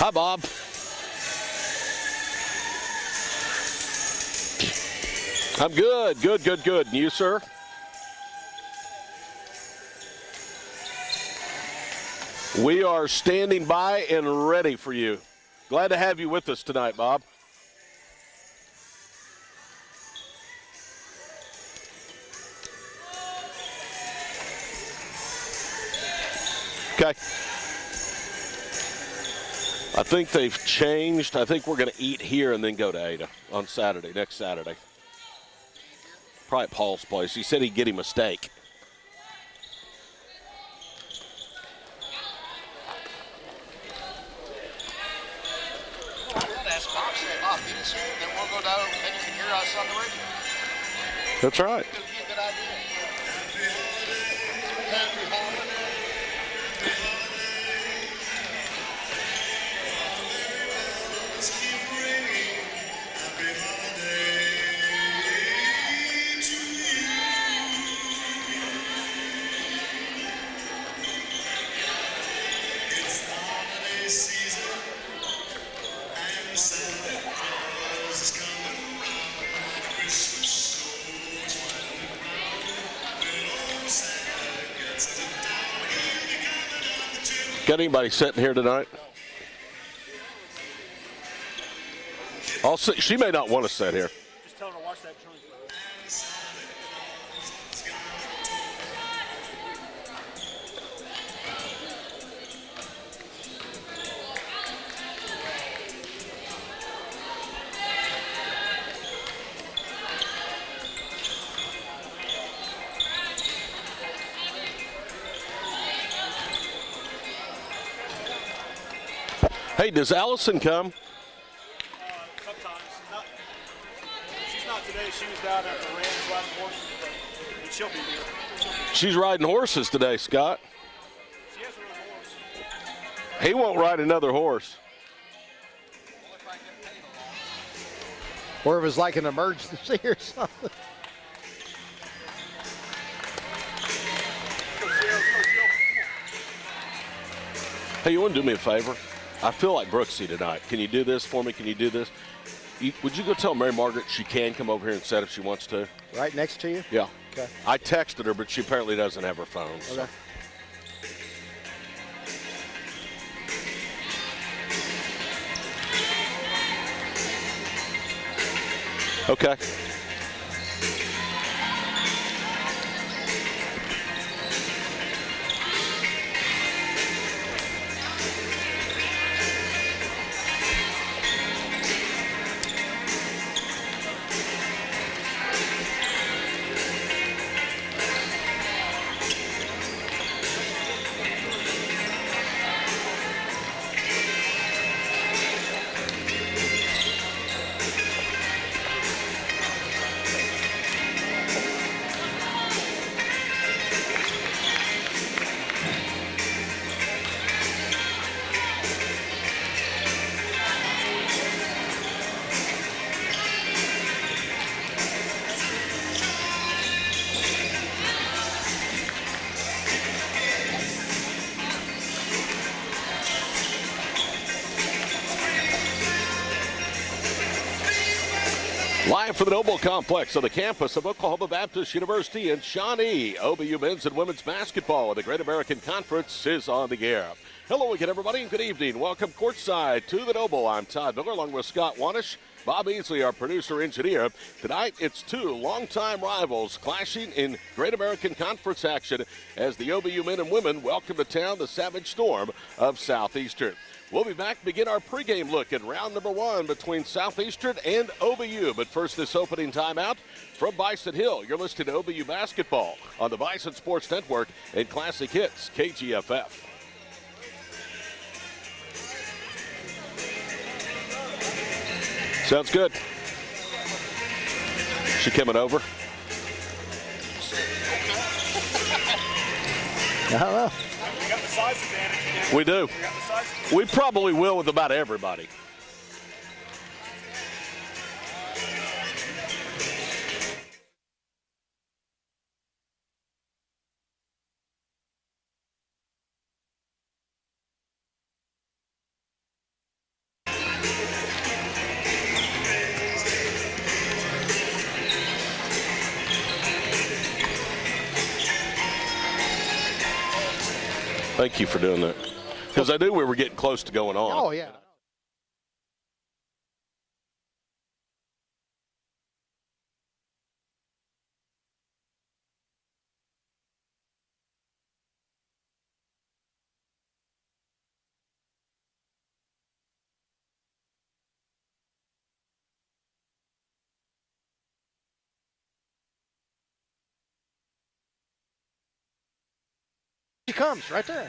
Hi, Bob. I'm good. Good. And you, sir? We are standing by and ready for you. Glad to have you with us tonight, Bob. Okay. I think they've changed. I think we're going to eat here and then go to Ada on Saturday, next Saturday. Probably at Paul's place. He said he'd get him a steak. That's right. Got anybody sitting here tonight? I'll sit. She may not want to sit here. Just tell her to watch that joint. Hey, does Allison come? Sometimes. She's not today. She was down at the ranch riding horses, but she'll be here. She's riding horses today, Scott. She has her own horse. He won't ride another horse. Or if it's like an emergency or something. Hey, you want to do me a favor? I feel like Brooksy tonight. Can you do this for me? Can you do this? Would you go tell Mary Margaret she can come over here and sit if she wants to? Right next to you? Yeah. Okay. I texted her, but she apparently doesn't have her phone. So. Okay. Live from the Noble Complex on the campus of Oklahoma Baptist University in Shawnee, OBU men's and women's basketball and the Great American Conference is on the air. Hello again, everybody, and good evening. Welcome courtside to the Noble. I'm Todd Miller along with Scott Wanish, Bob Easley, our producer-engineer. Tonight, it's two longtime rivals clashing in Great American Conference action as the OBU men and women welcome to town the Savage Storm of Southeastern. We'll be back to begin our pregame look at round number one between Southeastern and OBU. But first, this opening timeout from Bison Hill. You're listening to OBU basketball on the Bison Sports Network and Classic Hits KGFF. Sounds good. She coming over? I don't know. We got the size advantage. We do. We got the size advantage. We probably will with about everybody. Thank you for doing that. Because I knew we were getting close to going on. Oh, yeah. She comes right there.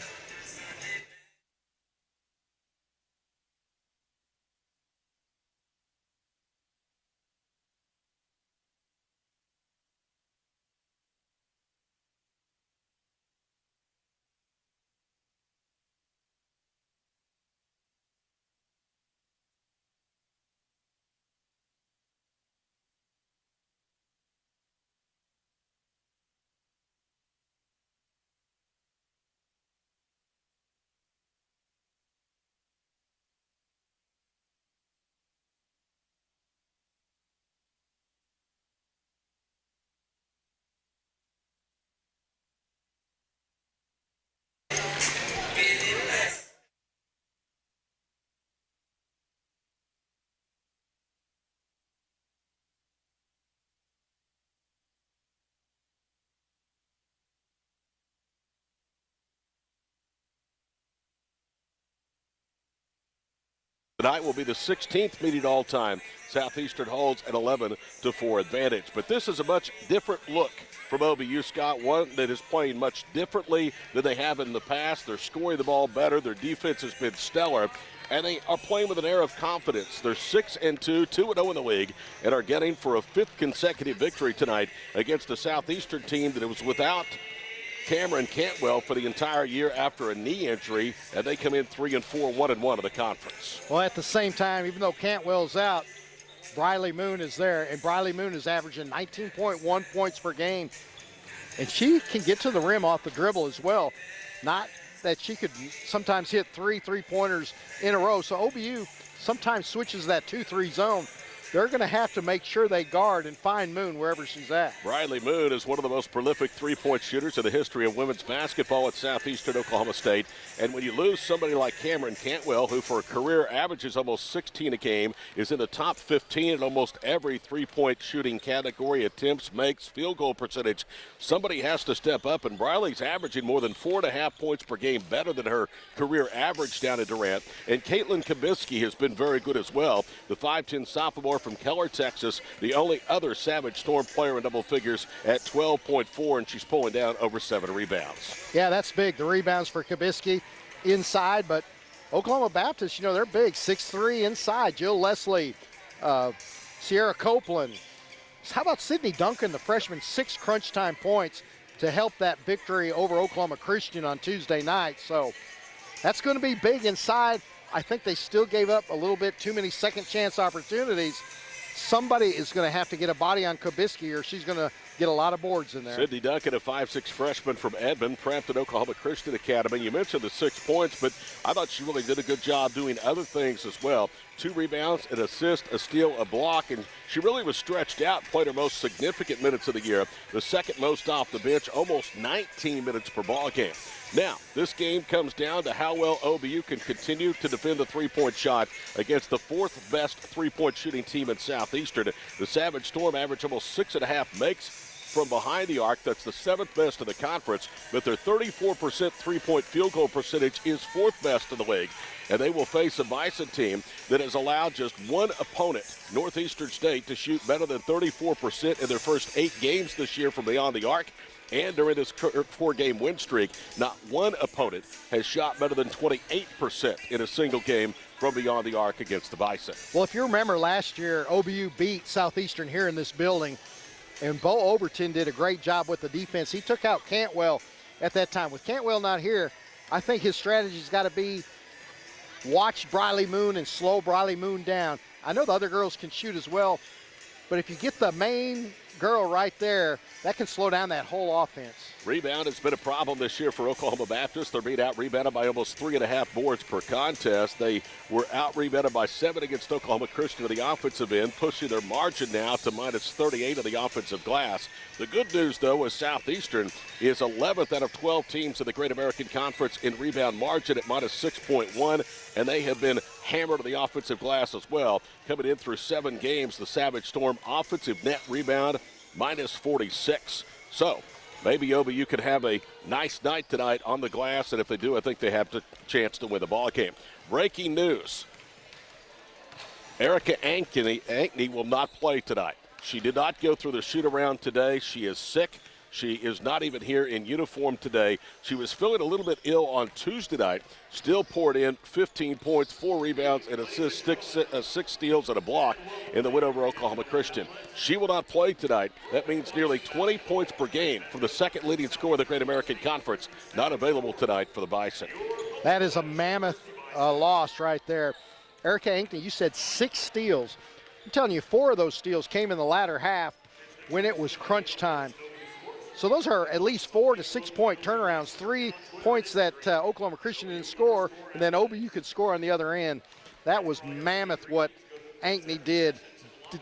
Tonight will be the 16th meeting all-time. Southeastern holds an 11-4 advantage. But this is a much different look from OBU, Scott, one that is playing much differently than they have in the past. They're scoring the ball better. Their defense has been stellar. And they are playing with an air of confidence. They're 6-2, 2-0 in the league, and are getting for a fifth consecutive victory tonight against a Southeastern team that was without Cameron Cantwell for the entire year after a knee injury, and they come in 3-4, 1-1 in the conference. Well, at the same time, even though Cantwell's out, Briley Moon is there, and Briley Moon is averaging 19.1 points per game. And she can get to the rim off the dribble as well. Not that she could sometimes hit three-pointers in a row. So OBU sometimes switches that 2-3 zone. They're going to have to make sure they guard and find Moon wherever she's at. Briley Moon is one of the most prolific three-point shooters in the history of women's basketball at Southeastern Oklahoma State. And when you lose somebody like Cameron Cantwell, who for a career averages almost 16 a game, is in the top 15 in almost every three-point shooting category, attempts, makes, field goal percentage, somebody has to step up. And Briley's averaging more than 4.5 points per game, better than her career average down at Durant. And Caitlin Kabisky has been very good as well. The 5'10 sophomore from Keller, Texas, the only other Savage Storm player in double figures at 12.4, and she's pulling down over 7 rebounds. Yeah, that's big. The rebounds for Kabisky inside, but Oklahoma Baptist, they're big. 6'3" inside. Jill Leslie, Sierra Copeland. How about Sydney Duncan, the freshman, 6 crunch time points to help that victory over Oklahoma Christian on Tuesday night. So that's going to be big inside. I think they still gave up a little bit too many second chance opportunities. Somebody is going to have to get a body on Kabisky, or she's going to get a lot of boards in there. Sydney Duncan, a 5'6 freshman from Edmond, prepped at Oklahoma Christian Academy. You mentioned the 6 points, but I thought she really did a good job doing other things as well. 2 rebounds, an assist, a steal, a block, and she really was stretched out, played her most significant minutes of the year, the second most off the bench, almost 19 minutes per ball game. Now, this game comes down to how well OBU can continue to defend the three-point shot against the 4th best three-point shooting team in Southeastern. The Savage Storm average almost 6.5 makes from behind the arc. That's the 7th best in the conference, but their 34% three-point field goal percentage is 4th best in the league. And they will face a Bison team that has allowed just one opponent, Northeastern State, to shoot better than 34% in their first 8 games this year from beyond the arc. And during this 4-game win streak, not one opponent has shot better than 28% in a single game from beyond the arc against the Bison. Well, if you remember last year, OBU beat Southeastern here in this building, and Bo Overton did a great job with the defense. He took out Cantwell at that time. With Cantwell not here, I think his strategy's got to be watch Briley Moon and slow Briley Moon down. I know the other girls can shoot as well, but if you get the main girl right there, that can slow down that whole offense. Rebound has been a problem this year for Oklahoma Baptist. They're being out-rebounded by almost 3.5 boards per contest. They were out-rebounded by 7 against Oklahoma Christian at the offensive end, pushing their margin now to minus 38 of the offensive glass. The good news, though, is Southeastern is 11th out of 12 teams in the Great American Conference in rebound margin at minus 6.1, and they have been hammered on the offensive glass as well. Coming in through 7 games, the Savage Storm offensive net rebound minus 46. So maybe OBU could have a nice night tonight on the glass, and if they do, I think they have the chance to win the ball game. Breaking news. Erica Ankney will not play tonight. She did not go through the shoot-around today. She is sick. She is not even here in uniform today. She was feeling a little bit ill on Tuesday night. Still poured in 15 points, 4 rebounds, and assists, 6 steals, and a block in the win over Oklahoma Christian. She will not play tonight. That means nearly 20 points per game from the second leading scorer of the Great American Conference. Not available tonight for the Bison. That is a mammoth loss right there. Erica Ankney, you said 6 steals. I'm telling you, 4 of those steals came in the latter half when it was crunch time. So those are at least 4 to 6 point turnarounds, 3 points that Oklahoma Christian didn't score, and then OBU could score on the other end. That was mammoth what Ankney did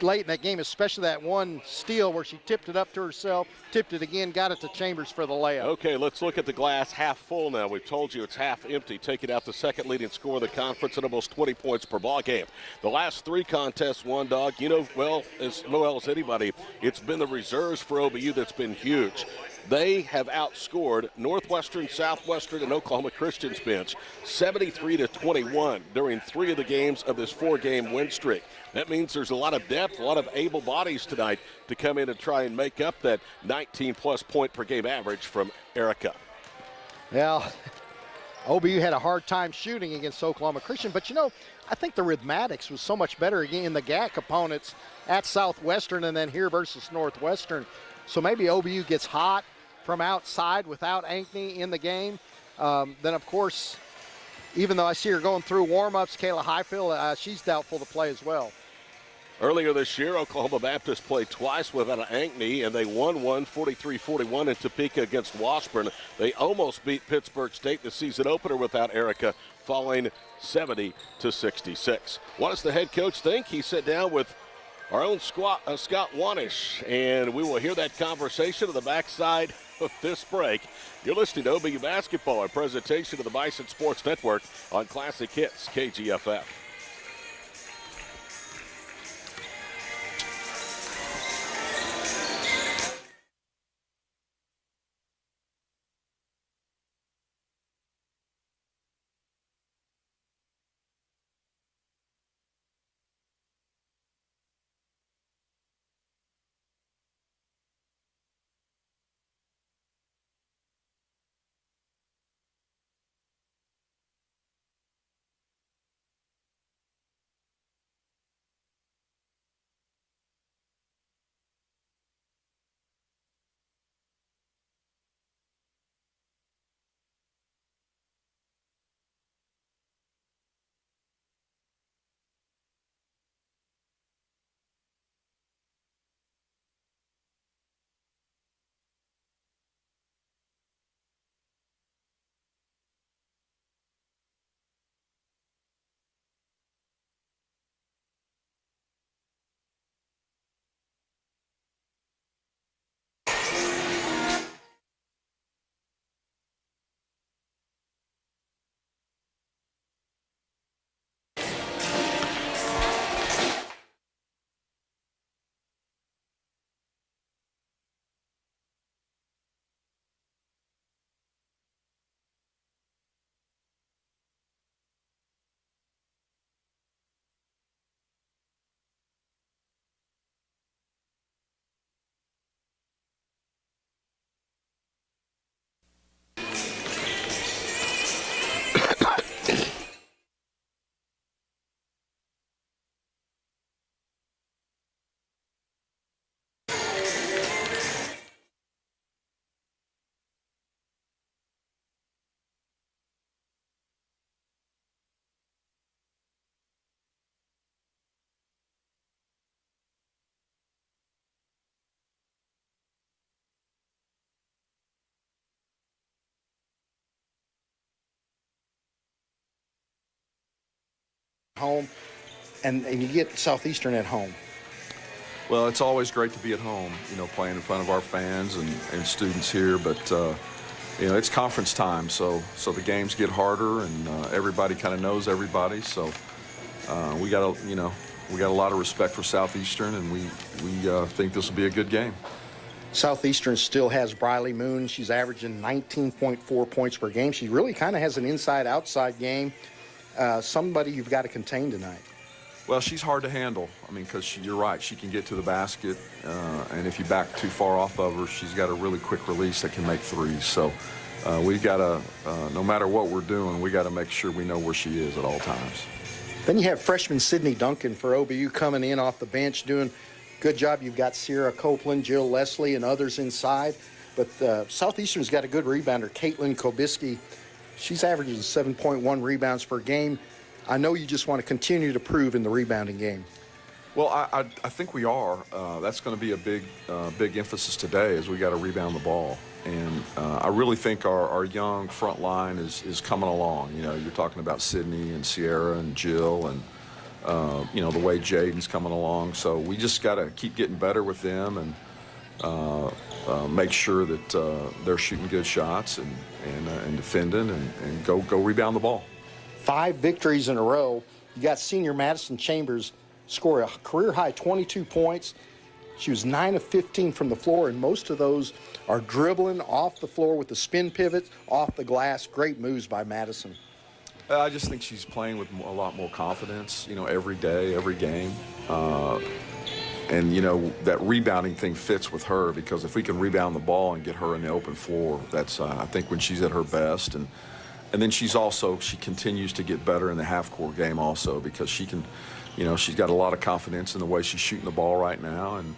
late in that game, especially that one steal where she tipped it up to herself, tipped it again, got it to Chambers for the layup. Okay, let's look at the glass half full now. We've told you it's half empty, taking out the second leading scorer of the conference at almost 20 points per ball game. The last 3 contests won, Dog. You know well as anybody, it's been the reserves for OBU that's been huge. They have outscored Northwestern, Southwestern, and Oklahoma Christian's bench 73-21 during 3 of the games of this 4-game win streak. That means there's a lot of depth, a lot of able bodies tonight to come in and try and make up that 19-plus point per game average from Erica. Well, OBU had a hard time shooting against Oklahoma Christian, but you know, I think the rhythmatics was so much better in the GAC opponents at Southwestern and then here versus Northwestern. So maybe OBU gets hot from outside without Ankney in the game. Then, of course, even though I see her going through warm-ups, Kayla Highfield, she's doubtful to play as well. Earlier this year, Oklahoma Baptist played twice without Ankney, and they won 43-41 in Topeka against Washburn. They almost beat Pittsburgh State the season opener without Erica, falling 70-66. What does the head coach think? He sat down with our own Scott Wanish, and we will hear that conversation on the backside of this break. You're listening to OBU Basketball, a presentation of the Bison Sports Network on Classic Hits KGFF. home, and you get Southeastern at home. Well, it's always great to be at home, playing in front of our fans and students here. But, it's conference time, so the games get harder, and everybody kind of knows everybody. So we got a lot of respect for Southeastern, and we think this will be a good game. Southeastern still has Briley Moon. She's averaging 19.4 points per game. She really kind of has an inside-outside game. Somebody you've got to contain tonight. Well, she's hard to handle. Because you're right, she can get to the basket, and if you back too far off of her, she's got a really quick release that can make threes. So we got to, no matter what we're doing, we got to make sure we know where she is at all times. Then you have freshman Sydney Duncan for OBU coming in off the bench, doing a good job. You've got Sierra Copeland, Jill Leslie, and others inside. But Southeastern's got a good rebounder, Caitlin Kobiski. She's averaging 7.1 rebounds per game. I know you just want to continue to prove in the rebounding game. Well, I think we are. That's going to be a big emphasis today, as we got to rebound the ball. And I really think our young front line is coming along. You're talking about Sydney and Sierra and Jill and, the way Jaden's coming along. So we just got to keep getting better with them and make sure that they're shooting good shots and defending and go rebound the ball. 5 victories in a row. You got senior Madison Chambers score a career-high 22 points. She was 9 of 15 from the floor, and most of those are dribbling off the floor with the spin pivot, off the glass. Great moves by Madison. I just think she's playing with a lot more confidence, every day, every game. And, that rebounding thing fits with her, because if we can rebound the ball and get her in the open floor, that's, I think, when she's at her best. And then she continues to get better in the half-court game also, because she can, she's got a lot of confidence in the way she's shooting the ball right now. And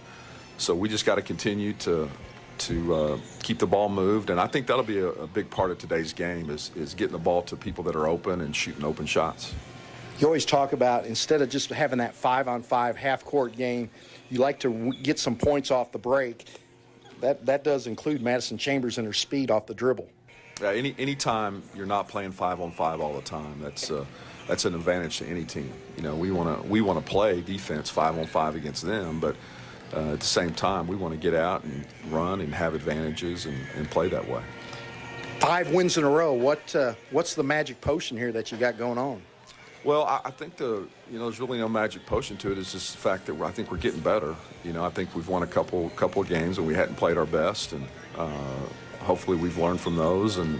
so we just got to continue to keep the ball moved. And I think that'll be a big part of today's game is getting the ball to people that are open and shooting open shots. You always talk about, instead of just having that 5-on-5 half-court game, you like to get some points off the break. That does include Madison Chambers and her speed off the dribble. Yeah, anytime you're not playing 5-on-5 all the time, that's an advantage to any team. We want to play defense 5-on-5 against them, but at the same time, we want to get out and run and have advantages and play that way. 5 wins in a row. What's the magic potion here that you got going on? Well, I think there's really no magic potion to it. It's just the fact that I think we're getting better. I think we've won a couple of games and we hadn't played our best, and hopefully we've learned from those and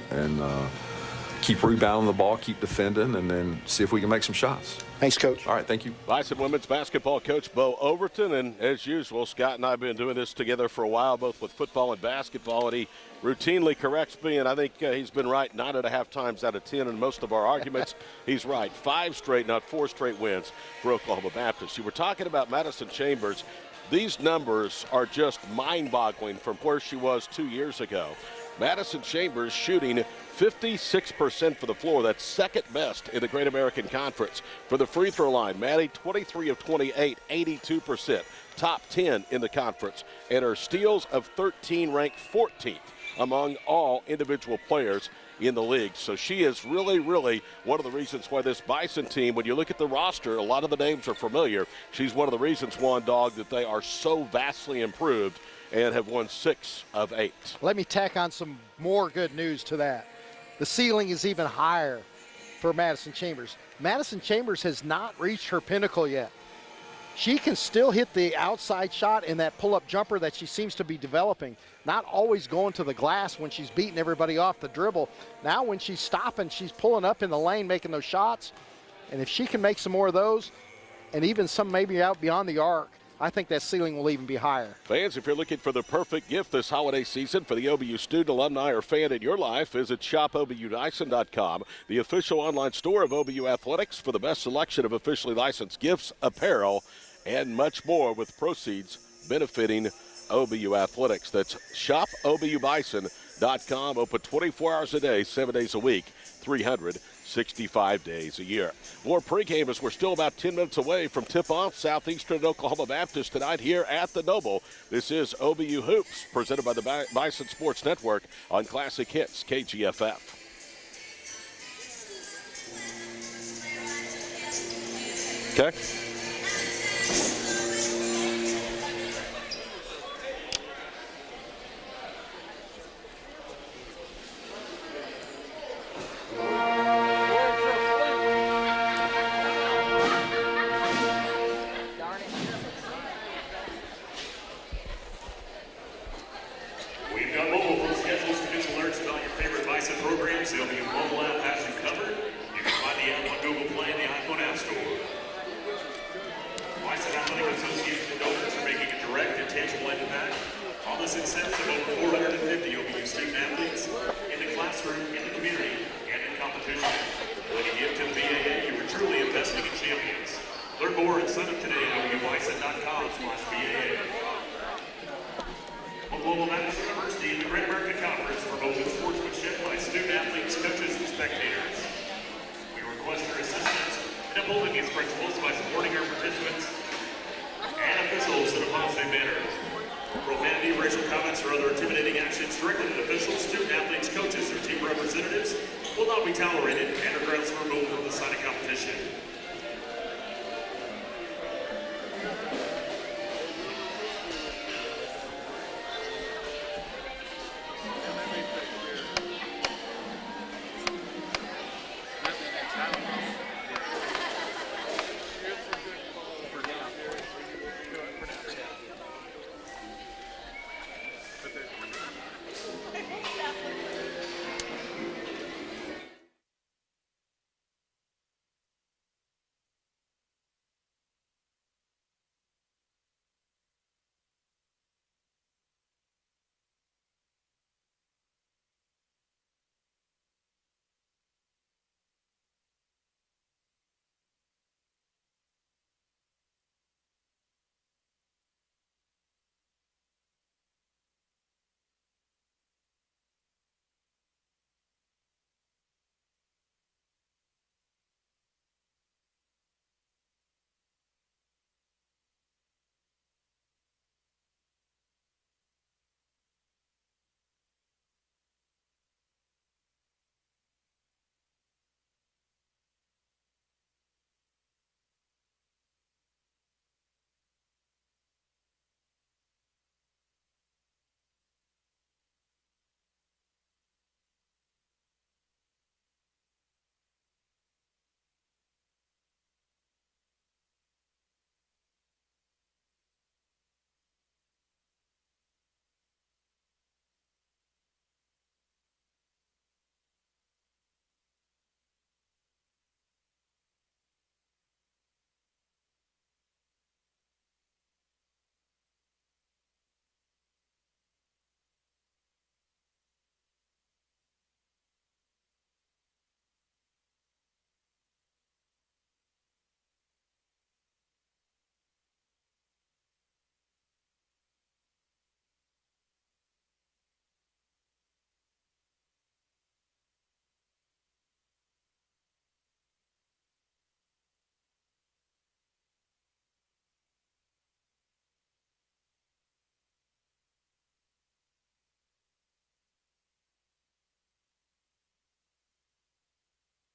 keep rebounding the ball, keep defending, and then see if we can make some shots. Thanks, Coach. All right, thank you. Bison women's basketball coach Bo Overton, and as usual, Scott and I have been doing this together for a while, both with football and basketball, and he routinely corrects me, and I think he's been right 9.5 times out of 10 in most of our arguments. He's right. 5 straight, not 4 straight wins for Oklahoma Baptist. You were talking about Madison Chambers. These numbers are just mind-boggling from where she was 2 years ago. Madison Chambers shooting 56% for the floor. That's second best in the Great American Conference. For the free throw line, Maddie, 23 of 28, 82%. Top 10 in the conference. And her steals of 13 ranked 14th among all individual players in the league. So she is really, really one of the reasons why this Bison team, when you look at the roster, a lot of the names are familiar. She's one of the reasons, Juan Dog, that they are so vastly improved and have won 6 of 8. Let me tack on some more good news to that. The ceiling is even higher for Madison Chambers. Madison Chambers has not reached her pinnacle yet. She can still hit the outside shot in that pull-up jumper that she seems to be developing. Not always going to the glass when she's beating everybody off the dribble. Now when she's stopping, she's pulling up in the lane, making those shots. And if she can make some more of those, and even some maybe out beyond the arc, I think that ceiling will even be higher. Fans, if you're looking for the perfect gift this holiday season for the OBU student, alumni, or fan in your life, visit shopOBUDyson.com, the official online store of OBU Athletics, for the best selection of officially licensed gifts, apparel, and much more, with proceeds benefiting OBU Athletics. That's shopOBUBison.com, open 24 hours a day, 7 days a week, 365 days a year. More pregame as we're still about 10 minutes away from tip-off. Southeastern and Oklahoma Baptist tonight here at the Noble. This is OBU Hoops, presented by the Bison Sports Network on Classic Hits, KGFF. Okay. We've got mobile phone schedules to get alerts about your favorite Bison programs. The OBU mobile app has you covered. You can find the app on Google Play and the iPhone App Store. Bison Athletic Association donors are making a direct and tangible impact on the success of over 450 OBU student athletes in the classroom, in the community, and in competition. When you give to the BAA, you are truly investing in champions. Learn more and sign up today at OBUBison.com/BAA. Oklahoma Baptist University and the Great American Conference promotes sportsmanship by student athletes, coaches, and spectators. We request your assistance in upholding these principles by supporting our participants and officials in a positive manner. Profanity, racial comments, or other intimidating actions directed at officials, student athletes, coaches, or team representatives will not be tolerated and are grounds for removal from the site of competition.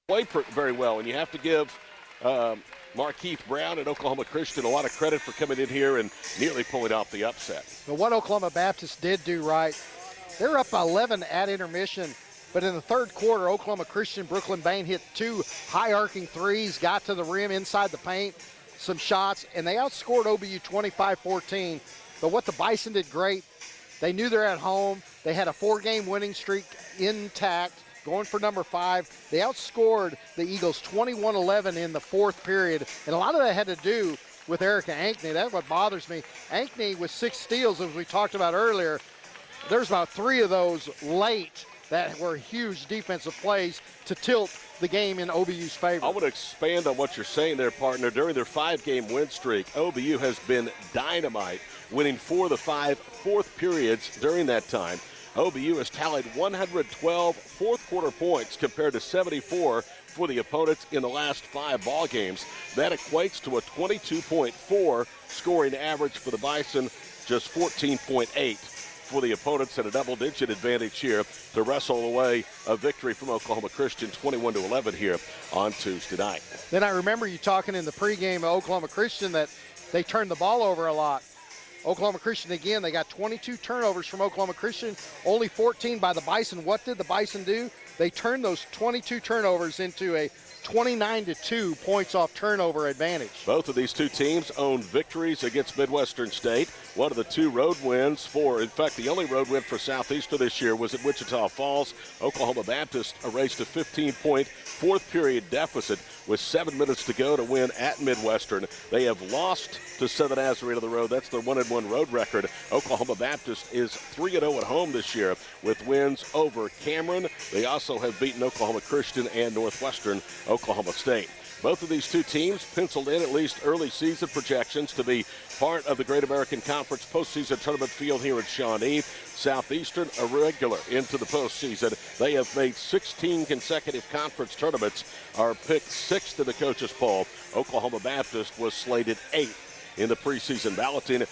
Played very well, and you have to give Markeith Brown and Oklahoma Christian a lot of credit for coming in here and nearly pulling off the upset. But what Oklahoma Baptist did do right, they were up by 11 at intermission, but in the third quarter, Oklahoma Christian, Brooklyn Bain hit 2 high-arcing threes, got to the rim inside the paint, some shots, and they outscored OBU 25-14. But what the Bison did great, they knew they're at home. They had a 4-game winning streak intact, going for number 5. They outscored the Eagles 21-11 in the fourth period, and a lot of that had to do with Erica Ankney. That's what bothers me. Ankney with 6 steals, as we talked about earlier. There's about 3 of those late that were huge defensive plays to tilt the game in OBU's favor. I want to expand on what you're saying there, partner. During their 5-game win streak, OBU has been dynamite, winning 4 of the 5 fourth periods during that time. OBU has tallied 112 fourth-quarter points compared to 74 for the opponents in the last 5 ball games. That equates to a 22.4 scoring average for the Bison, just 14.8 for the opponents and a double-digit advantage here to wrestle away a victory from Oklahoma Christian 21-11 here on Tuesday night. Then I remember you talking in the pregame of Oklahoma Christian that they turned the ball over a lot. Oklahoma Christian, again, they got 22 turnovers from Oklahoma Christian, only 14 by the Bison. What did the Bison do? They turned those 22 turnovers into a 29-2 points off turnover advantage. Both of these two teams owned victories against Midwestern State. One of the two road wins in fact, the only road win for Southeastern this year was at Wichita Falls. Oklahoma Baptist erased a 15-point fourth period deficit with 7 minutes to go to win at Midwestern. They have lost to Southern Nazarene on the road. That's their 1-1 road record. Oklahoma Baptist is 3-0 at home this year with wins over Cameron. They also have beaten Oklahoma Christian and Northwestern Oklahoma State. Both of these two teams penciled in at least early season projections to be part of the Great American Conference postseason tournament field here at Shawnee. Southeastern, a regular into the postseason. They have made 16 consecutive conference tournaments, are picked 6th in the coaches' poll. Oklahoma Baptist was slated 8th in the preseason balloting.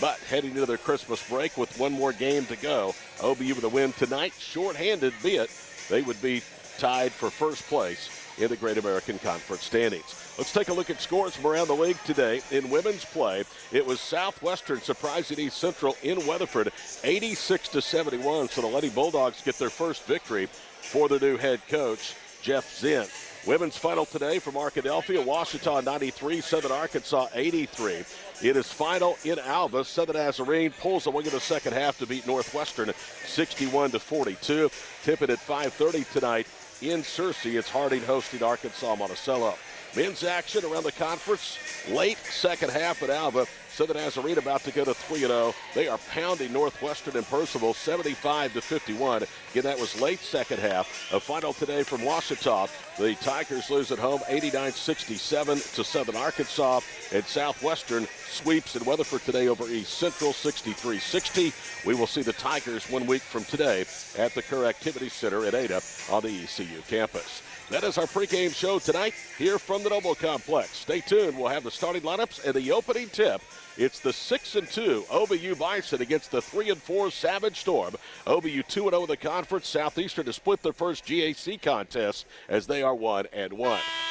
But heading into their Christmas break with one more game to go, OBU with a win tonight, shorthanded be it, they would be tied for first place in the Great American Conference standings. Let's take a look at scores from around the league today. In women's play, it was Southwestern surprising East Central in Weatherford, 86-71. So the Lady Bulldogs get their first victory for their new head coach, Jeff Zinn. Women's final today from Arkadelphia, Washita 93, Southern Arkansas 83. It is final in Alva. Southern Nazarene pulls away in the second half to beat Northwestern 61-42. Tip it at 5:30 tonight in Searcy. It's Harding hosting Arkansas Monticello. Men's action around the conference, late second half at Alva. Southern Nazarene about to go to 3-0. They are pounding Northwestern and Percival 75-51. Again, that was late second half. A final today from Washita. The Tigers lose at home 89-67 to Southern Arkansas. And Southwestern sweeps in Weatherford today over East Central 63-60. We will see the Tigers 1 week from today at the Kerr Activity Center at Ada on the ECU campus. That is our pregame show tonight here from the Noble Complex. Stay tuned. We'll have the starting lineups and the opening tip. It's the 6-2 OBU Bison against the 3-4 Savage Storm. OBU 2-0 in the conference. Southeastern to split their first GAC contest as they are 1-1.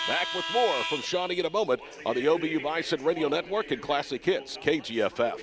Back with more from Shawnee in a moment on the OBU Bison Radio Network and Classic Hits KGFF.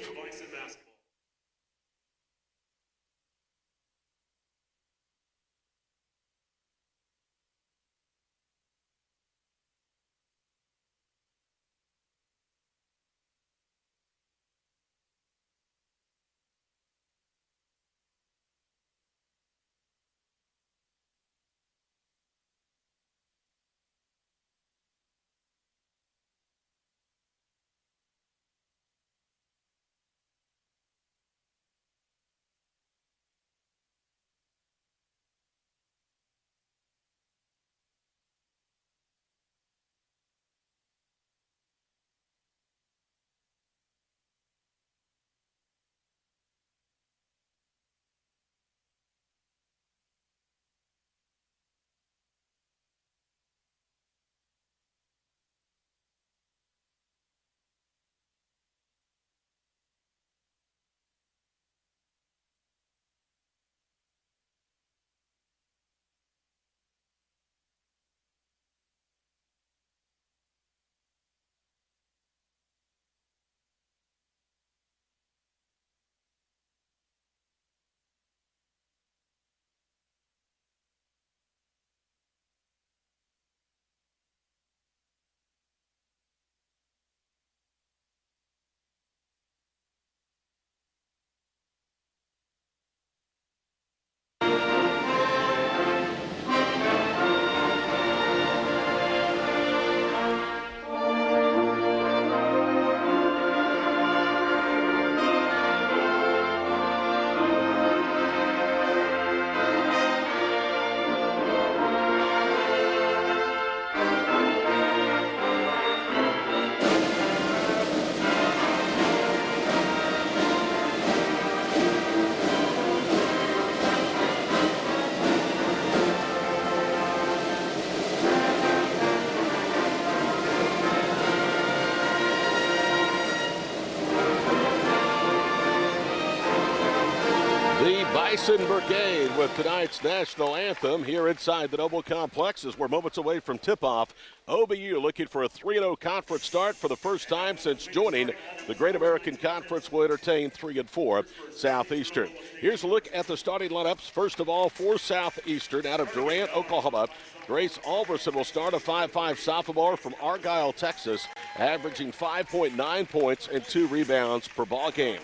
The Bison Brigade with tonight's national anthem here inside the Noble Complex as we're moments away from tip-off. OBU looking for a 3-0 conference start for the first time since joining the Great American Conference will entertain 3-4 Southeastern. Here's a look at the starting lineups. First of all, for Southeastern out of Durant, Oklahoma, Grace Alverson will start, a 5'5 sophomore from Argyle, Texas, averaging 5.9 points and 2 rebounds per ball game.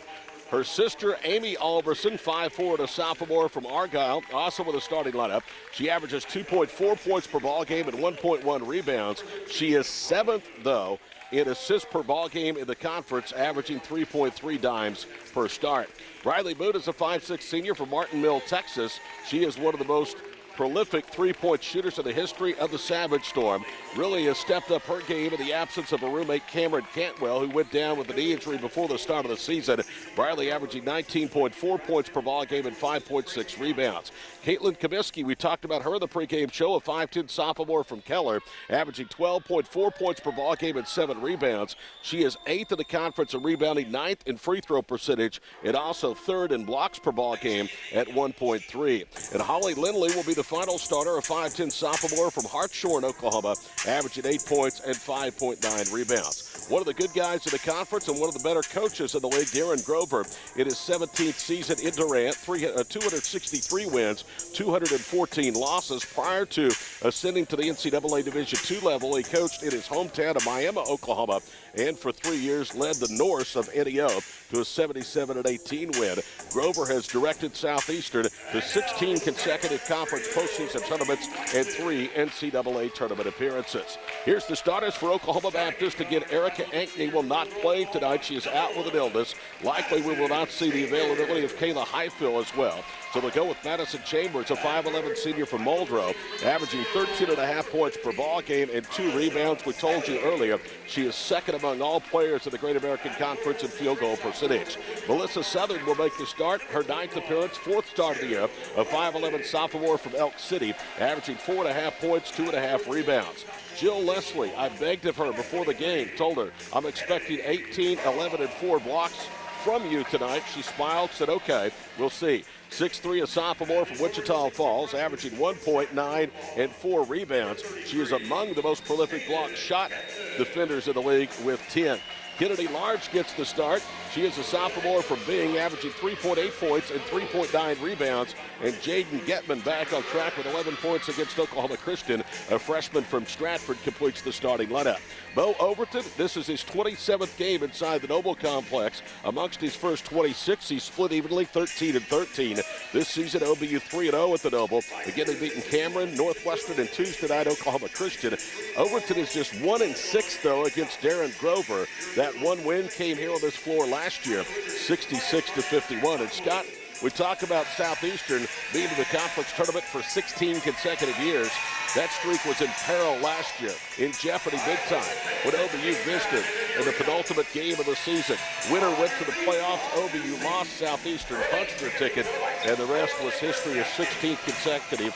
Her sister, Amy Alverson, 5'4", and a sophomore from Argyle, also with a starting lineup. She averages 2.4 points per ball game and 1.1 rebounds. She is 7th, though, in assists per ball game in the conference, averaging 3.3 dimes per start. Riley Moon is a 5'6 senior from Martin Mill, Texas. She is one of the most prolific three-point shooters in the history of the Savage Storm. Really has stepped up her game in the absence of her roommate Cameron Cantwell, who went down with a knee injury before the start of the season. Riley averaging 19.4 points per ball game and 5.6 rebounds. Caitlin Kabisky, we talked about her in the pregame show, a 5'10 sophomore from Keller, averaging 12.4 points per ball game and 7 rebounds. She is 8th in the conference in rebounding, 9th in free throw percentage, and also 3rd in blocks per ball game at 1.3. And Holly Lindley will be the final starter, a 5'10 sophomore from Hartshorn, Oklahoma, averaging 8 points and 5.9 rebounds. One of the good guys in the conference and one of the better coaches in the league, Darren Grover, in his 17th season in Durant, 263 wins, 214 losses. Prior to ascending to the NCAA Division II level, he coached in his hometown of Miami, Oklahoma, and for 3 years led the Norse of NEO to a 77-18 win. Grover has directed Southeastern to 16 consecutive conference postseason tournaments and 3 NCAA tournament appearances. Here's the starters for Oklahoma Baptist. Again, Erica Ankney will not play tonight. She is out with an illness. Likely we will not see the availability of Kayla Highfill as well. So they'll go with Madison Chambers, a 5'11 senior from Muldrow, averaging 13.5 points per ball game and 2 rebounds. We told you earlier, she is second among all players in the Great American Conference in field goal percentage. Melissa Southern will make the start, her 9th appearance, 4th start of the year, a 5'11 sophomore from Elk City, averaging 4.5 points, 2.5 rebounds. Jill Leslie, I begged of her before the game, told her, I'm expecting 18, 11, and 4 blocks from you tonight. She smiled, said, okay, we'll see. 6'3", a sophomore from Wichita Falls, averaging 1.9 and 4 rebounds. She is among the most prolific block shot defenders in the league with 10. Kennedy Large gets the start. She is a sophomore from Bing, averaging 3.8 points and 3.9 rebounds. And Jaden Getman back on track with 11 points against Oklahoma Christian. A freshman from Stratford completes the starting lineup. Bo Overton, this is his 27th game inside the Noble Complex. Amongst his first 26, he's split evenly 13-13. This season, OBU 3-0 at the Noble. Again, they've beaten Cameron, Northwestern, and Tuesday night Oklahoma Christian. Overton is just 1-6, though, against Darren Grover. That one win came here on this floor last year, 66-51. And Scott, we talk about Southeastern being in the conference tournament for 16 consecutive years. That streak was in peril last year, in jeopardy big time, when OBU visited in the penultimate game of the season. Winner went to the playoffs. OBU lost. Southeastern punched their ticket, and the rest was history, a 16th consecutive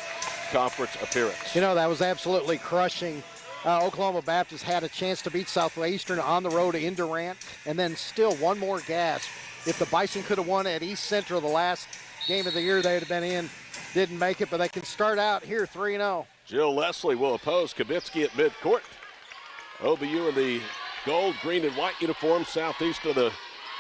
conference appearance. You know, that was absolutely crushing. Oklahoma Baptist had a chance to beat Southeastern on the road in Durant, and then still one more gasp. If the Bison could have won at East Central the last game of the year they would have been in, didn't make it, but they can start out here 3-0. Jill Leslie will oppose Kabitsky at midcourt. OBU in the gold, green, and white uniforms. Southeastern the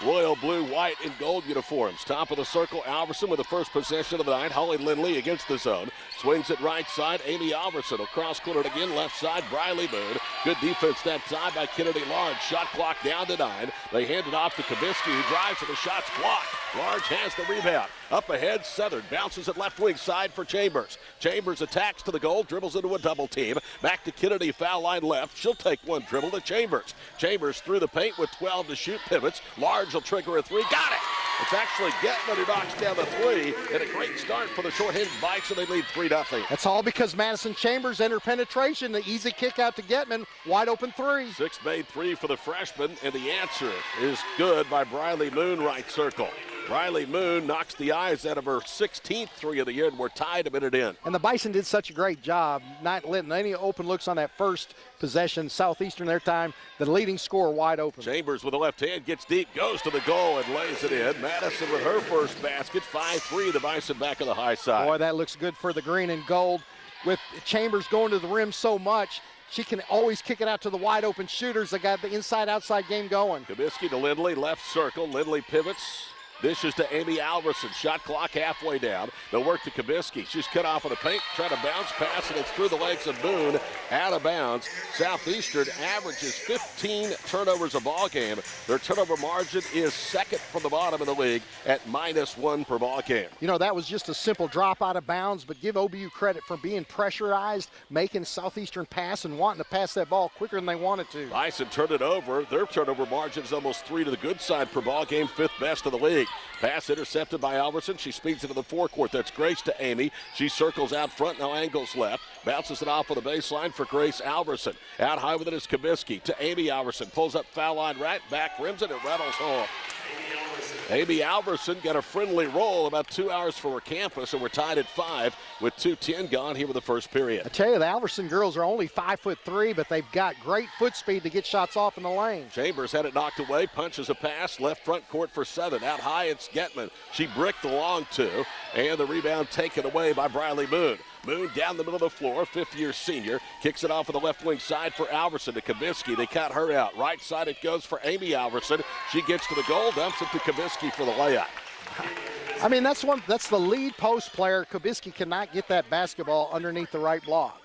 royal blue, white, and gold uniforms. Top of the circle, Alverson with the first possession of the night. Holly Lindley against the zone. Swings it right side. Amy Alverson will cross court it again. Left side, Briley Moon. Good defense that time by Kennedy Large. Shot clock down to 9. They hand it off to Kabisky, who drives and the shot's blocked. Large has the rebound. Up ahead, Southern bounces it left wing side for Chambers. Chambers attacks to the goal, dribbles into a double team. Back to Kennedy, foul line left. She'll take one dribble to Chambers. Chambers through the paint with 12 to shoot, pivots. Large will trigger a 3. Got it! It's actually Getman who knocks down the 3, and a great start for the short-handed Bikes, and they lead 3-0. That's all because Madison Chambers entered penetration. The easy kick out to Getman, wide open 3. 6 made 3 for the freshman, and the answer is good by Briley Moon, right circle. Riley Moon knocks the RBIs out of her 16th three of the year, and we're tied a minute in. And the Bison did such a great job not letting any open looks on that first possession. Southeastern their time, the leading scorer wide open. Chambers with the left hand gets deep, goes to the goal and lays it in. Madison with her first basket, 5-3, the Bison back on the high side. Boy, that looks good for the green and gold. With Chambers going to the rim so much, she can always kick it out to the wide open shooters that got the inside-outside game going. Comiskey to Lindley, left circle. Lindley pivots. Dishes to Amy Alverson. Shot clock halfway down. They'll work to Comiskey. She's cut off of the paint, trying to bounce pass, and it's through the legs of Boone, out of bounds. Southeastern averages 15 turnovers a ball game. Their turnover margin is second from the bottom of the league at -1 per ball game. You know, that was just a simple drop out of bounds, but give OBU credit for being pressurized, making Southeastern pass and wanting to pass that ball quicker than they wanted to. Bison turned it over. Their turnover margin is almost 3 to the good side per ball game, 5th best of the league. Pass intercepted by Alverson. She speeds into the forecourt. That's Grace to Amy. She circles out front, now angles left. Bounces it off of the baseline for Grace Alverson. Out high with it is Comiskey to Amy Alverson. Pulls up foul line right, back rims it, and rattles home. Amy Alverson got a friendly roll about 2 hours for her campus, and we're tied at 5 with 2:10 gone here with the first period. I tell you, the Alverson girls are only 5'3", but they've got great foot speed to get shots off in the lane. Chambers had it knocked away, punches a pass, left front court for Southern. Out high, it's Getman. She bricked the long two, and the rebound taken away by Briley Moon. Moon down the middle of the floor, fifth-year senior, kicks it off of the left wing side for Alverson to Comiskey. They cut her out. Right side it goes for Amy Alverson. She gets to the goal, dumps it to Comiskey for the layup. I mean, that's the lead post player. Comiskey cannot get that basketball underneath the right block.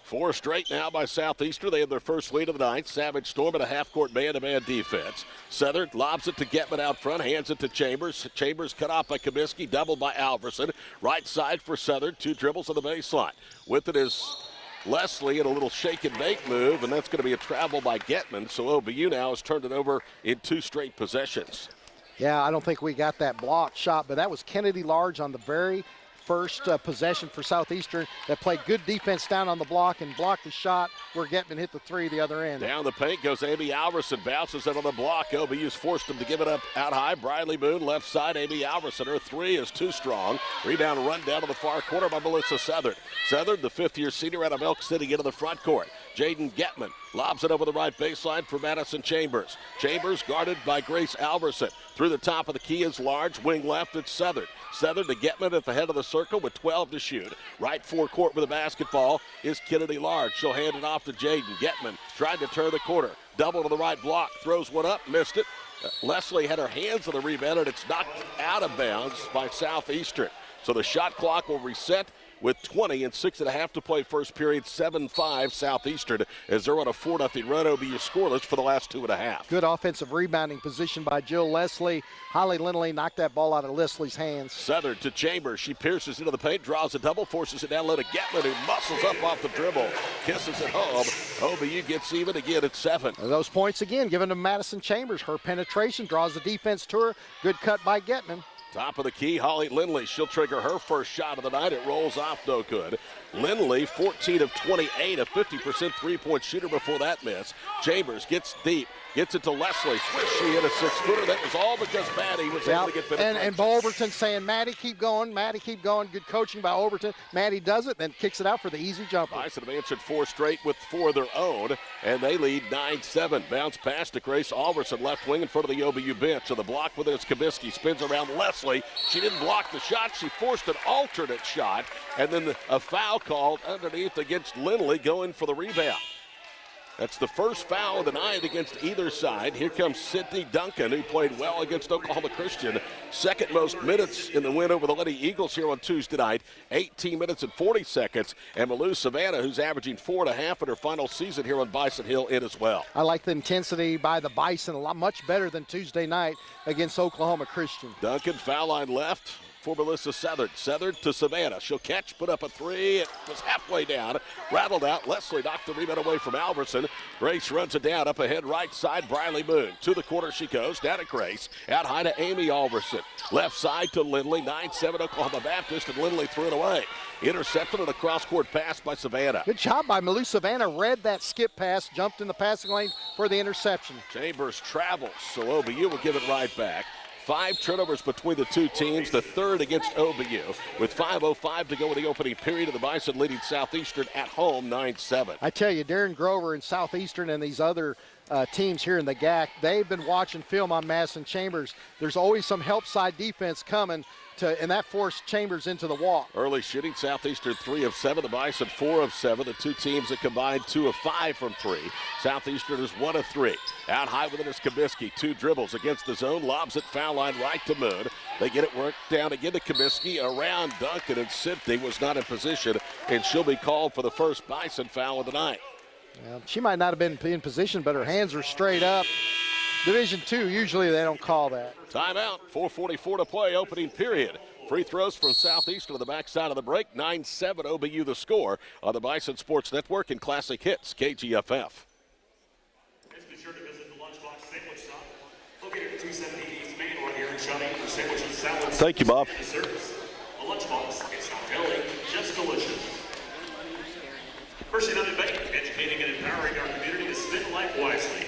4 straight now by Southeastern. They have their first lead of the night. Savage Storm at a half-court man-to-man defense. Southern lobs it to Getman out front, hands it to Chambers. Chambers cut off by Comiskey, doubled by Alverson. Right side for Southern, 2 dribbles on the baseline. With it is Leslie in a little shake and bake move, and that's going to be a travel by Getman. So OBU now has turned it over in 2 straight possessions. Yeah, I don't think we got that block shot, but that was Kennedy Large on the very first possession for Southeastern that played good defense down on the block and blocked the shot where Getman hit the 3 the other end. Down the paint goes Amy Alverson, bounces it on the block. OBU's forced him to give it up out high. Briley Moon left side, Amy Alverson. Her 3 is too strong. Rebound run down to the far corner by Melissa Southern. Southern, the 5th-year senior out of Elk City, into the front court. Jaden Getman lobs it over the right baseline for Madison Chambers. Chambers guarded by Grace Alverson. Through the top of the key is Large, wing left, it's Southern. Southern to Getman at the head of the circle with 12 to shoot. Right forecourt with the basketball is Kennedy Large. She'll hand it off to Jaden. Getman tried to turn the corner. Double to the right block. Throws one up, missed it. Leslie had her hands on the rebound, and it's knocked out of bounds by Southeastern. So the shot clock will reset with 20 and 6.5 to play first period. 7-5 Southeastern as they're on a 4-0 run. OBU scoreless for the last 2.5. Good offensive rebounding position by Jill Leslie. Holly Lindley knocked that ball out of Leslie's hands. Southern to Chambers. She pierces into the paint, draws a double, forces it down low to Getman, who muscles up off the dribble. Kisses it home. OBU gets even again at 7. Those points again given to Madison Chambers. Her penetration draws the defense to her. Good cut by Getman. Top of the key, Holly Lindley. She'll trigger her first shot of the night. It rolls off, no good. Lindley, 14 of 28, a 50% three-point shooter before that miss. Chambers gets deep, gets it to Leslie. Swish, she hit a 6-footer. That was all because Maddie was able to get penetration. And Bo Overton saying, Maddie, keep going. Maddie, keep going. Good coaching by Overton. Maddie does it, then kicks it out for the easy jumper. Bison have answered 4 straight with 4 of their own, and they lead 9-7. Bounce pass to Grace Alverson, left wing in front of the OBU bench. So the block with it is Comiskey. Spins around Leslie. She didn't block the shot. She forced an alternate shot, and then a foul called underneath against Lindley going for the rebound. That's the first foul of the night against either side. Here comes Sydney Duncan, who played well against Oklahoma Christian. Second most minutes in the win over the Lady Eagles here on Tuesday night. 18 minutes and 40 seconds. And Malou Savannah, who's averaging 4.5 in her final season here on Bison Hill, in as well. I like the intensity by the Bison a lot much better than Tuesday night against Oklahoma Christian. Duncan, foul line left for Melissa Southern. Southern to Savannah. She'll catch, put up a 3. It was halfway down. Rattled out. Leslie knocked the rebound away from Alverson. Grace runs it down. Up ahead, right side, Briley Moon. To the corner she goes. Down to Grace. Out high to Amy Alverson. Left side to Lindley. 9-7 Oklahoma Baptist, and Lindley threw it away. Intercepted and a cross-court pass by Savannah. Good job by Malou Savannah. Read that skip pass. Jumped in the passing lane for the interception. Chambers travels, so OBU will give it right back. 5 turnovers between the two teams, the third against OBU. With 5:05 to go in the opening period, of the Bison leading Southeastern at home 9-7. I tell you, Darren Grover and Southeastern and these other teams here in the GAC, they've been watching film on Madison Chambers. There's always some help side defense coming, and that forced Chambers into the walk. Early shooting, Southeastern 3 of 7, the Bison 4 of 7. The two teams that combined 2 of 5 from 3. Southeastern is 1 of 3. Out high with it is Kabisky. 2 dribbles against the zone, lobs it foul line right to Moon. They get it worked down again to Kabisky, around Duncan, and Cynthia was not in position, and she'll be called for the first Bison foul of the night. Yeah, she might not have been in position, but her hands were straight up. Division II, usually they don't call that. Timeout, 4:44 to play, opening period. Free throws from Southeastern to the backside of the break. 9-7 OBU the score on the Bison Sports Network and Classic Hits, KGFF. Be sure to visit the Lunchbox Sandwich Shop, located at 270 East Main right here in Shawnee for sandwiches, salads, Thank you, Bob. and service. A Lunchbox, it's not filling, just delicious. First United Bank, educating and empowering our community to spend life wisely.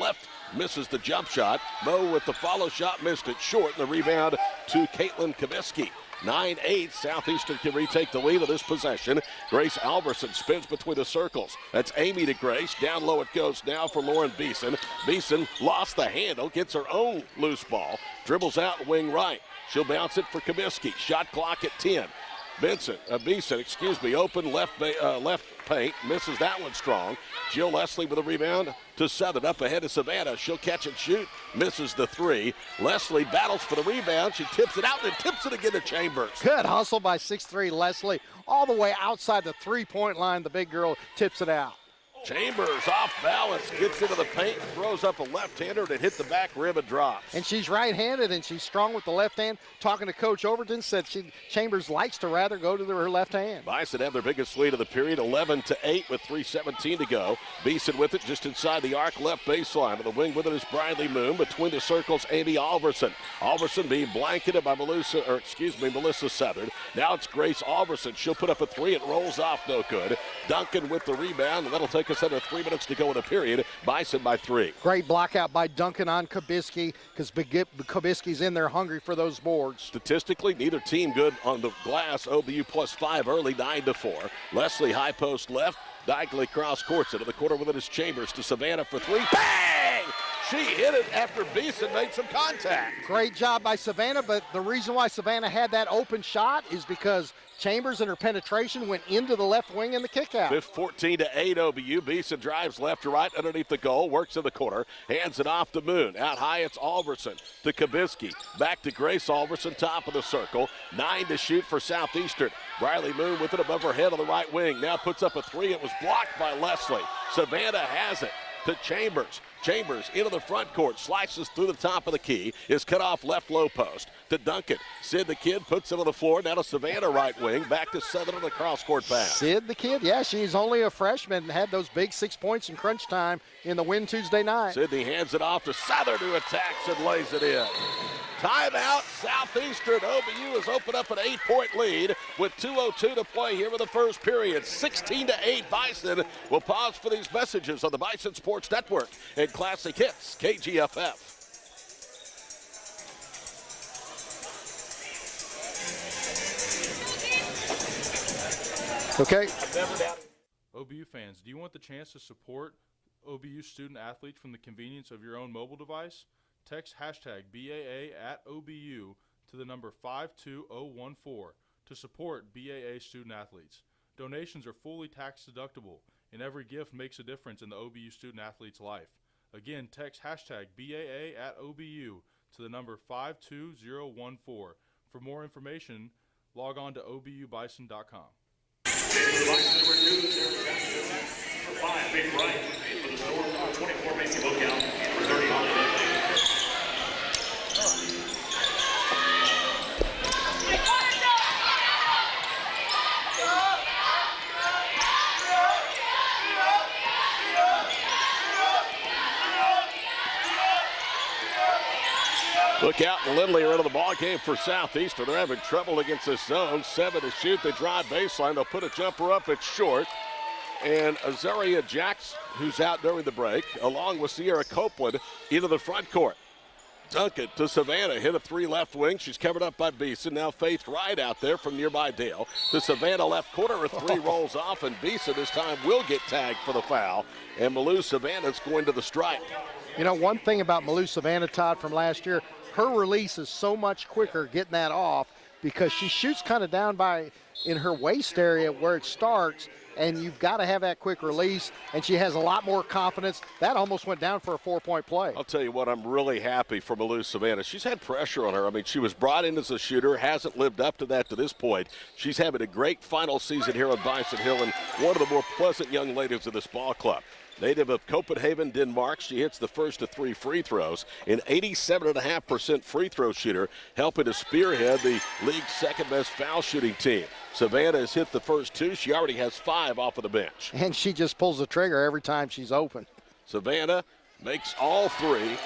Left, misses the jump shot. Moe with the follow shot, missed it short. And the rebound to Caitlin Kabisky. 9-8, Southeastern can retake the lead of this possession. Grace Alverson spins between the circles. That's Amy to Grace. Down low it goes now for Lauren Beeson. Beeson lost the handle, gets her own loose ball. Dribbles out wing right. She'll bounce it for Kabisky. Shot clock at 10. Beeson, open left paint, misses that one strong. Jill Leslie with a rebound to Southern, up ahead of Savannah. She'll catch and shoot, misses the 3. Leslie battles for the rebound. She tips it out and tips it again to Chambers. Good hustle by 6'3" Leslie. All the way outside the three-point line, the big girl tips it out. Chambers off balance, gets into the paint, throws up a left-hander that hit the back rim and drops. And she's right-handed, and she's strong with the left hand. Talking to Coach Overton, said Chambers likes to rather go to her left hand. Bison have their biggest lead of the period, 11-8 with 3:17 to go. Beeson with it just inside the arc, left baseline. On the wing with it is Briley Moon. Between the circles, Amy Alverson. Alverson being blanketed by Melissa Southern. Now it's Grace Alverson. She'll put up a 3. It rolls off, no good. Duncan with the rebound, and that'll take us under 3 minutes to go in the period. Bison by 3. Great block out by Duncan on Kabisky, because Kabisky's in there hungry for those boards. Statistically, neither team good on the glass. OBU +5 early, 9-4. Leslie high post left. Diagonally cross courts into the corner with it is Chambers to Savannah for 3. Bang! She hit it after Beeson made some contact. Great job by Savannah, but the reason why Savannah had that open shot is because Chambers and her penetration went into the left wing in the kick out. 14-8 OBU. Beeson drives left to right underneath the goal, works in the corner, hands it off to Moon. Out high, it's Alverson to Kabisky. Back to Grace Alverson, top of the circle. 9 to shoot for Southeastern. Riley Moon with it above her head on the right wing. Now puts up a 3. It was blocked by Leslie. Savannah has it. to Chambers. Chambers into the front court, slices through the top of the key, is cut off left low post to Duncan. Sid the Kid puts it on the floor, now to Savannah right wing, back to Southern on the cross-court pass. Sid the Kid, yeah, she's only a freshman and had those big 6 points in crunch time in the win Tuesday night. Sydney hands it off to Southern, who attacks and lays it in. Timeout, Southeastern. OBU has opened up an 8-point lead with 2:02 to play here in the first period. 16-8 Bison. We'll pause for these messages on the Bison Sports Network and Classic Hits, KGFF. Okay. OBU fans, do you want the chance to support OBU student athletes from the convenience of your own mobile device? Text hashtag BAA at OBU to the number 52014 to support BAA student athletes. Donations are fully tax deductible, and every gift makes a difference in the OBU student athlete's life. Again, text hashtag BAA at OBU to the number 52014. For more information, log on to obubison.com. Number 2, number 5, Big Right, for the score, number 24, Macy Lookout, number 30, Holiday. Look out, and Lindley are into the ball game for Southeastern. They're having trouble against this zone. 7 to shoot. They drive baseline. They'll put a jumper up. It's short. And Azaria Jackson, who's out during the break, along with Sierra Copeland, into the front court. Duncan to Savannah, hit a 3 left wing. She's covered up by Beeson. Now Faith Wright out there from nearby Dale. To Savannah left corner, a 3 rolls off, and Beeson this time will get tagged for the foul. And Malou Savannah's going to the stripe. You know, one thing about Malou Savannah, Todd, from last year, her release is so much quicker getting that off because she shoots kind of down by in her waist area where it starts, and you've got to have that quick release, and she has a lot more confidence. That almost went down for a 4-point play. I'll tell you what, I'm really happy for Malou Savannah. She's had pressure on her. I mean, she was brought in as a shooter, hasn't lived up to that to this point. She's having a great final season here on Bison Hill and one of the more pleasant young ladies of this ball club. Native of Copenhagen, Denmark, she hits the first of 3 free throws. An 87.5% free throw shooter, helping to spearhead the league's second-best foul shooting team. Savannah has hit the first 2. She already has 5 off of the bench. And she just pulls the trigger every time she's open. Savannah makes all 3.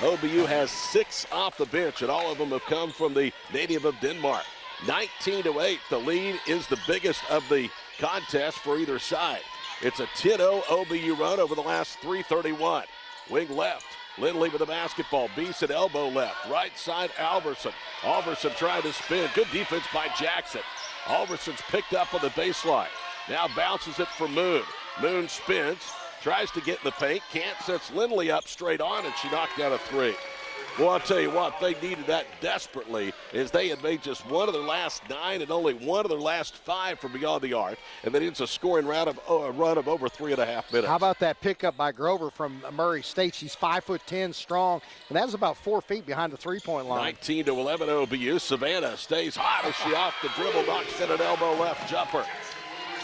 OBU has 6 off the bench, and all of them have come from the native of Denmark. 19-8, the lead is the biggest of the contest for either side. It's a 10-0 OBU run over the last 3:31. Wing left, Lindley with the basketball. Beeson elbow left. Right side, Alverson. Alverson trying to spin. Good defense by Jackson. Alverson's picked up on the baseline. Now bounces it for Moon. Moon spins, tries to get in the paint. Can't, sets Lindley up straight on, and she knocked down a 3. Well, I'll tell you what, they needed that desperately, as they had made just one of their last 9 and only one of their last 5 from beyond the arc, and then it's a scoring run of over 3.5 minutes. How about that pickup by Grover from Murray State? She's 5'10", strong, and that's about 4 feet behind the three-point line. 19-11 OBU. Savannah stays hot as she off the dribble, knocks in an elbow left jumper.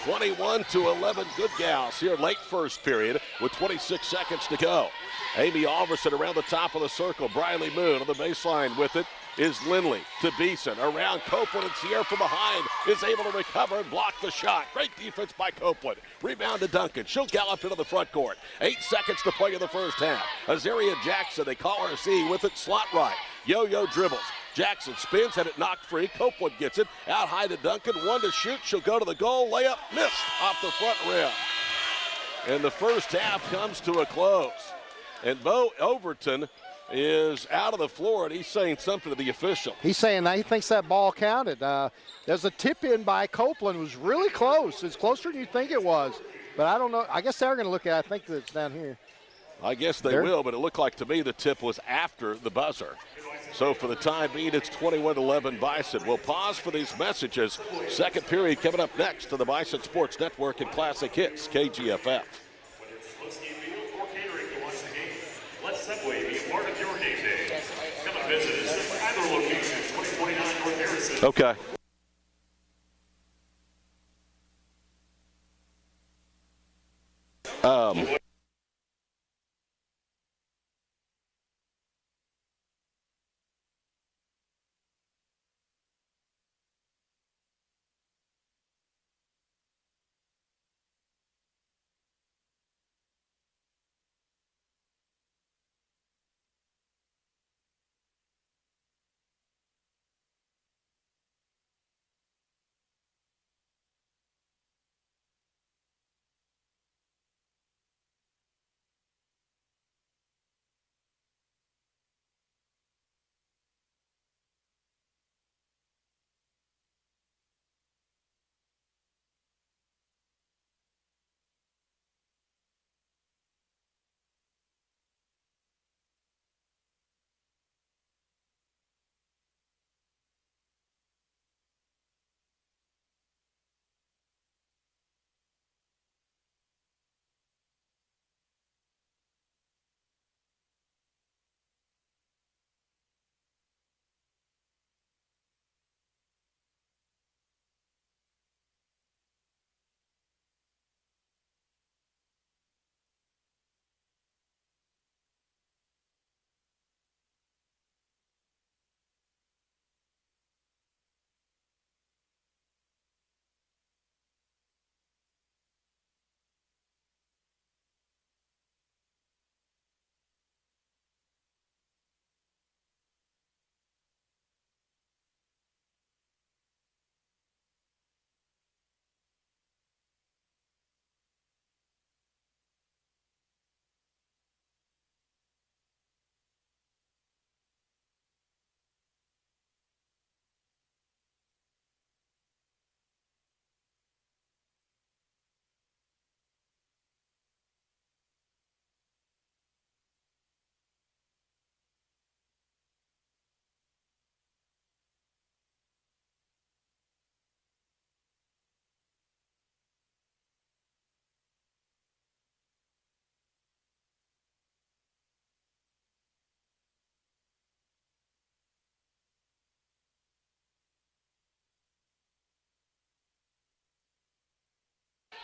21-11, good gals here late first period with 26 seconds to go. Amy Alverson around the top of the circle. Briley Moon on the baseline with it is Lindley to Beeson. Around Copeland, and Sierra from behind is able to recover and block the shot. Great defense by Copeland. Rebound to Duncan. She'll gallop into the front court. 8 seconds to play in the first half. Azaria Jackson, they call her Z with it, slot right. Yo-yo dribbles. Jackson spins, had it knocked free. Copeland gets it. Out high to Duncan. 1 to shoot. She'll go to the goal. Layup missed off the front rim. And the first half comes to a close. And Bo Overton is out of the floor, and he's saying something to the official. He's saying that he thinks that ball counted. There's a tip-in by Copeland. It was really close. It's closer than you think it was. But I don't know. I guess they're going to look at it. I think that it's down here. I guess they will, but it looked like to me the tip was after the buzzer. So for the time being, it's 21-11 Bison. We'll pause for these messages. Second period coming up next to the Bison Sports Network and Classic Hits, KGFF. Let Subway be part of your game day. Come and visit us at either location, 2029 North Harrison. Okay.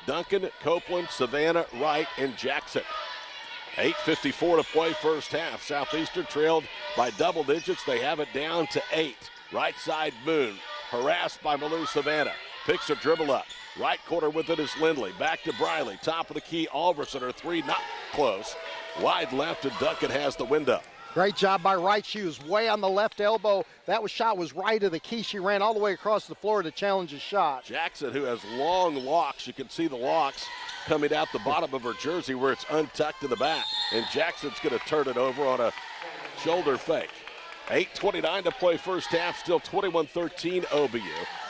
Duncan, Copeland, Savannah, Wright, and Jackson. 8:54 to play first half. Southeastern trailed by double digits. They have it down to 8. Right side Moon, harassed by Malou Savannah. Picks her dribble up. Right corner with it is Lindley. Back to Briley. Top of the key, Alverson. Her three not close. Wide left, and Duncan has the window. Great job by Wright. She was way on the left elbow. That shot was right of the key. She ran all the way across the floor to challenge the shot. Jackson, who has long locks. You can see the locks coming out the bottom of her jersey where it's untucked in the back. And Jackson's going to turn it over on a shoulder fake. 8:29 to play first half, still 21-13 OBU.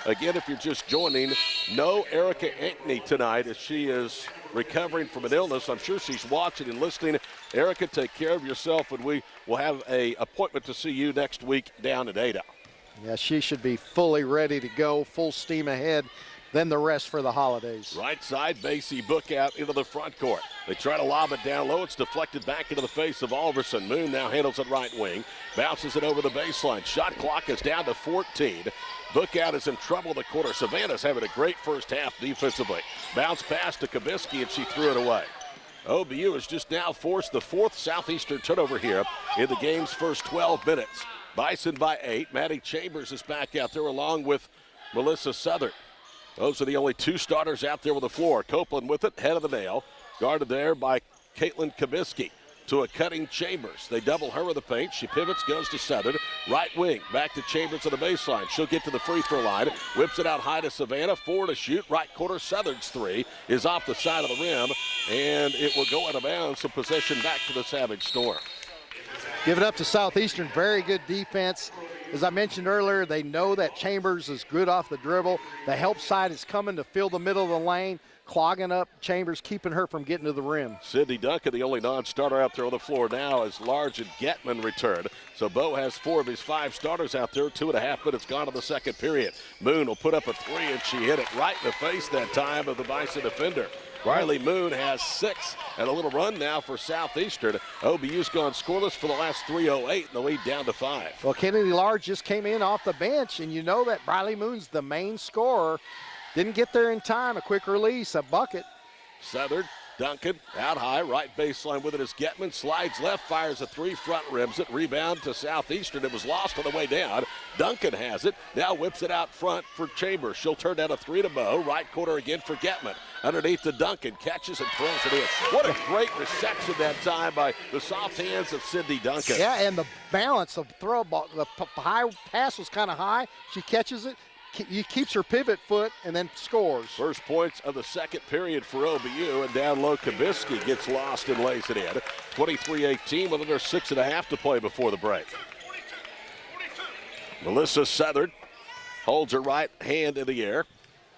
Again, if you're just joining, no Erica Ankney tonight as she is recovering from an illness. I'm sure she's watching and listening. Erica, take care of yourself, and we will have an appointment to see you next week down at Ada. Yeah, she should be fully ready to go, full steam ahead, then the rest for the holidays. Right side, Basie Book out into the front court. They try to lob it down low. It's deflected back into the face of Alverson. Moon now handles it right wing, bounces it over the baseline. Shot clock is down to 14. Bookout is in trouble in the quarter. Savannah's having a great first half defensively. Bounce pass to Kabisky, and she threw it away. OBU has just now forced the 4th Southeastern turnover here in the game's first 12 minutes. Bison by 8. Maddie Chambers is back out there along with Melissa Southern. Those are the only 2 starters out there on the floor. Copeland with it, head of the nail. Guarded there by Caitlin Kabisky. To a cutting Chambers. They double her in the paint. She pivots, goes to Southern. Right wing, back to Chambers on the baseline. She'll get to the free throw line. Whips it out high to Savannah. 4 to shoot. Right corner, Southern's 3 is off the side of the rim. And it will go out of bounds. So possession back to the Savage Storm. Give it up to Southeastern. Very good defense. As I mentioned earlier, they know that Chambers is good off the dribble. The help side is coming to fill the middle of the lane, clogging up Chambers, keeping her from getting to the rim. Sydney Duncan, the only non-starter out there on the floor now, as Large and Getman return. So Bo has 4 of his 5 starters out there. 2.5 minutes gone in the second period. Moon will put up a 3, and she hit it right in the face that time of the Bison defender. Riley Moon has 6 and a little run now for Southeastern. OBU's gone scoreless for the last 3:08 and the lead down to 5. Well, Kennedy Large just came in off the bench, and you know that Riley Moon's the main scorer. Didn't get there in time. A quick release, a bucket. Southern, Duncan, out high, right baseline with it is Getman. Slides left, fires a 3, front rims it. Rebound to Southeastern. It was lost on the way down. Duncan has it. Now whips it out front for Chambers. She'll turn down a 3 to Bo. Right corner again for Getman. Underneath to Duncan. Catches and throws it in. What a great reception that time by the soft hands of Sydney Duncan. Yeah, and the balance of throw ball. The high pass was kind of high. She catches it. He keeps her pivot foot and then scores. First points of the second period for OBU, and down low Kabisky gets lost and lays it in. 23-18 with under 6.5 to play before the break. Melissa Southern holds her right hand in the air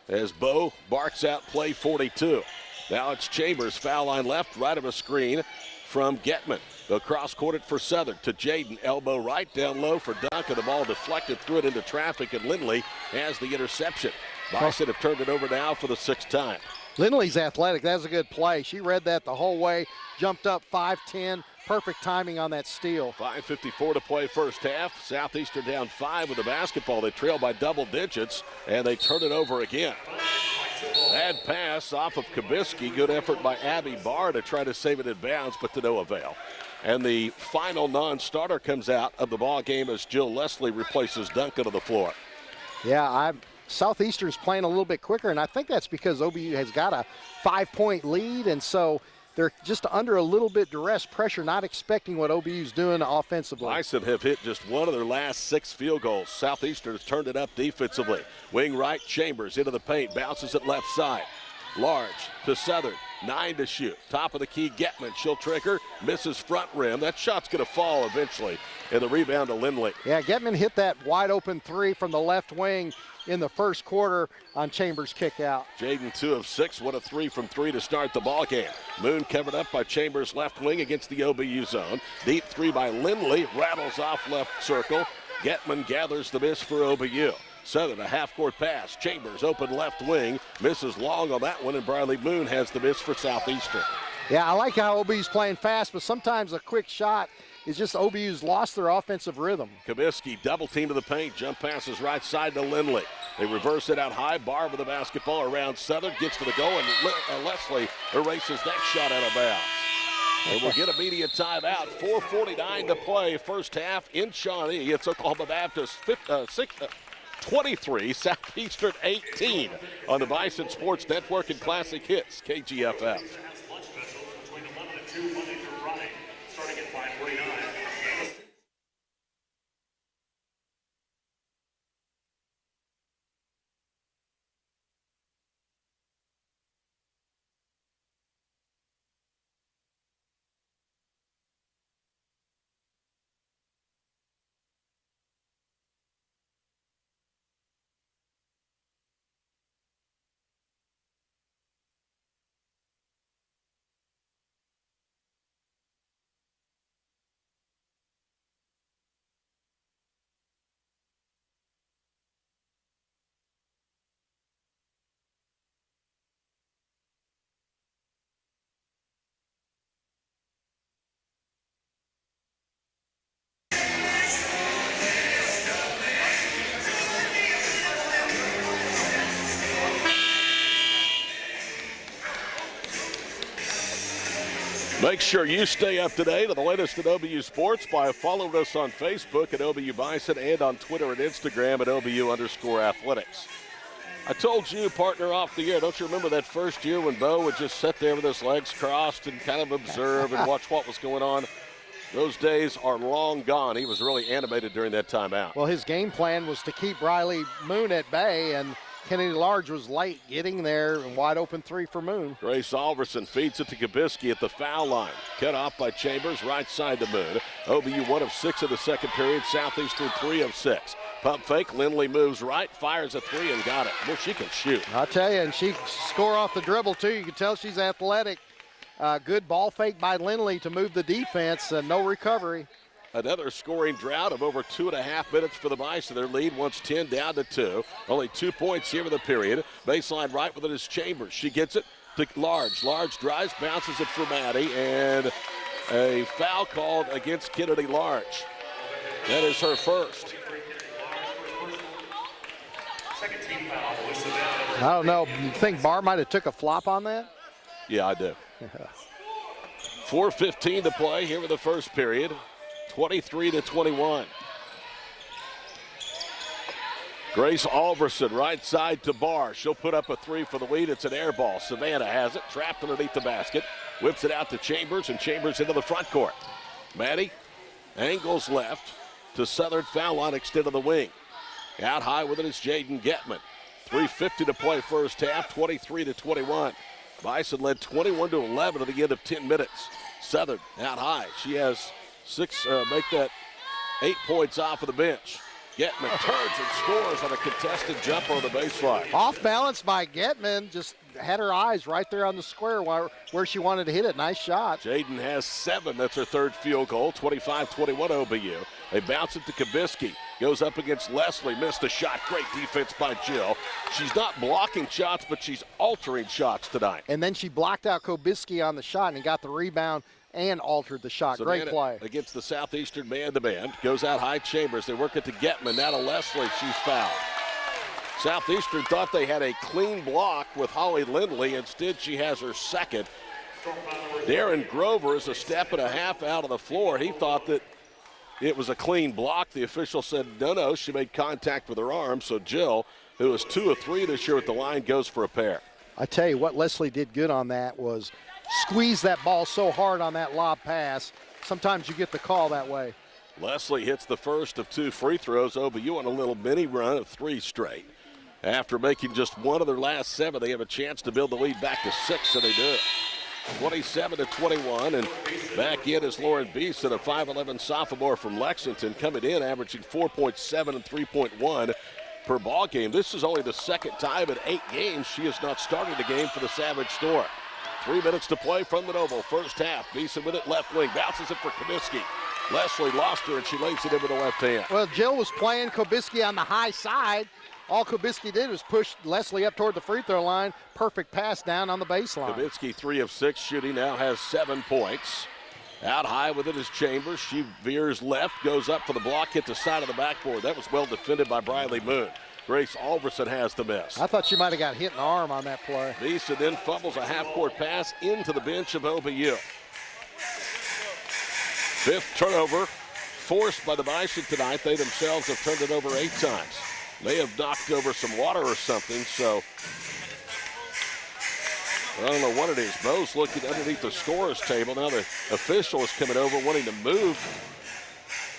as Bo barks out play 42. Now it's Chambers, foul line left, right of a screen from Getman. They'll cross-court it for Southern to Jaden. Elbow right, down low for Duncan. The ball deflected, threw it into traffic, and Lindley has the interception. Bison have turned it over now for the 6th time. Lindley's athletic. That was a good play. She read that the whole way, jumped up 5'10", perfect timing on that steal. 5:54 to play first half. Southeastern down 5 with the basketball. They trail by double digits, and they turn it over again. Bad pass off of Kabisky. Good effort by Abby Barr to try to save it in bounds, but to no avail. And the final non-starter comes out of the ball game as Jill Leslie replaces Duncan on the floor. Yeah, Southeastern's playing a little bit quicker, and I think that's because OBU has got a 5-point lead, and so they're just under a little bit duress pressure, not expecting what OBU's doing offensively. Bison have hit just one of their last 6 field goals. Southeastern has turned it up defensively. Wing right, Chambers into the paint, bounces it left side. Large to Southern, 9 to shoot. Top of the key, Getman. She'll trick her, misses front rim. That shot's going to fall eventually. And the rebound to Lindley. Yeah, Getman hit that wide open 3 from the left wing in the first quarter on Chambers' kick out. Jaden 2 of 6, 1 of 3 from 3 to start the ball game. Moon covered up by Chambers left wing against the OBU zone. Deep 3 by Lindley, rattles off left circle. Getman gathers the miss for OBU. Southern, a half-court pass. Chambers open left wing, misses long on that one, and Briley Moon has the miss for Southeastern. Yeah, I like how OBU's playing fast, but sometimes a quick shot is just OBU's lost their offensive rhythm. Kabisky double team to the paint, jump passes right side to Lindley. They reverse it out high. Barr with the basketball around Southern. Gets to the goal, and Leslie erases that shot out of bounds. And we'll get a media timeout. 4:49 to play. First half in Shawnee. It's Oklahoma Baptist 23, Southeastern 18 on the Bison Sports Network and Classic Hits, KGFF. Lunch specials between 11 and 2 Monday through Friday, starting at 5:49. Make sure you stay up to date on the latest at OBU Sports by following us on Facebook at OBU Bison and on Twitter and Instagram at OBU_athletics. I told you, partner, off the air, don't you remember that first year when Bo would just sit there with his legs crossed and kind of observe and watch what was going on? Those days are long gone. He was really animated during that timeout. Well, his game plan was to keep Riley Moon at bay, and Kennedy Large was late getting there, and wide open three for Moon. Grace Alverson feeds it to Kabisky at the foul line. Cut off by Chambers, right side to Moon. OBU 1 of 6 in the second period, Southeastern 3 of 6. Pump fake, Lindley moves right, fires a three and got it. Well, she can shoot. I'll tell you, and she score off the dribble too. You can tell she's athletic. Good ball fake by Lindley to move the defense, no recovery. Another scoring drought of over 2.5 minutes for the Bison. Their lead once 10 down to 2. Only 2 points here in the period. Baseline right with it is Chambers. She gets it to Large. Large drives, bounces it for Maddie, and a foul called against Kennedy Large. That is her first. I don't know. You think Barr might have took a flop on that? Yeah, I do. 4:15 to play here in the first period. 23-21. Grace Alverson, right side to Barr. She'll put up a three for the lead. It's an air ball. Savannah has it, trapped underneath the basket. Whips it out to Chambers, and Chambers into the front court. Maddie angles left to Southern foul line, extend of the wing. Out high with it is Jaden Getman. 3:50 to play first half, 23-21. Bison led 21-11 at the end of 10 minutes. Southern out high. She has 8 points off of the bench. Getman turns and scores on a contested jumper on the baseline. Off balance by Getman, just had her eyes right there on the square where she wanted to hit it. Nice shot. Jaden has 7. That's her third field goal. 25-21 OBU. They bounce it to Kabisky. Goes up against Leslie. Missed the shot. Great defense by Jill. She's not blocking shots, but she's altering shots tonight. And then she blocked out Kabisky on the shot and got the rebound and altered the shot. Great play. Against the Southeastern man-to-man. Goes out high Chambers. They work it to Getman. Now to Leslie. She's fouled. Southeastern thought they had a clean block with Holly Lindley. Instead, she has her second. Darren Grover is a step and a half out of the floor. He thought that it was a clean block. The official said no, she made contact with her arm. So Jill, who is 2 of 3 this year at the line, goes for a pair. I tell you what Leslie did good on that was squeeze that ball so hard on that lob pass. Sometimes you get the call that way. Leslie hits the first of 2 free throws. OBU on a little mini run of 3 straight. After making just one of their last 7, they have a chance to build the lead back to 6, and they do it. 27-21, and back in is Lauren Beeson, a 5'11 sophomore from Lexington, coming in averaging 4.7 and 3.1 per ball game. This is only the second time in 8 games she has not started a game for the Savage Storm. 3 minutes to play from the Noble. First half. Beeson with it left wing. Bounces it for Kabisky. Leslie lost her, and she lays it in with the left hand. Well, Jill was playing Kabisky on the high side. All Kabisky did was push Leslie up toward the free throw line. Perfect pass down on the baseline. Kabisky 3 of 6 shooting, now has 7 points. Out high with it is Chambers. She veers left, goes up for the block, hit the side of the backboard. That was well defended by Briley Moon. Grace Alverson has the miss. I thought she might have got hit in the arm on that play. Beeson then fumbles a half-court pass into the bench of OBU. Fifth turnover forced by the Bison tonight. They themselves have turned it over 8 times. May have knocked over some water or something, so I don't know what it is. Bo's looking underneath the scorer's table. Now the official is coming over wanting to move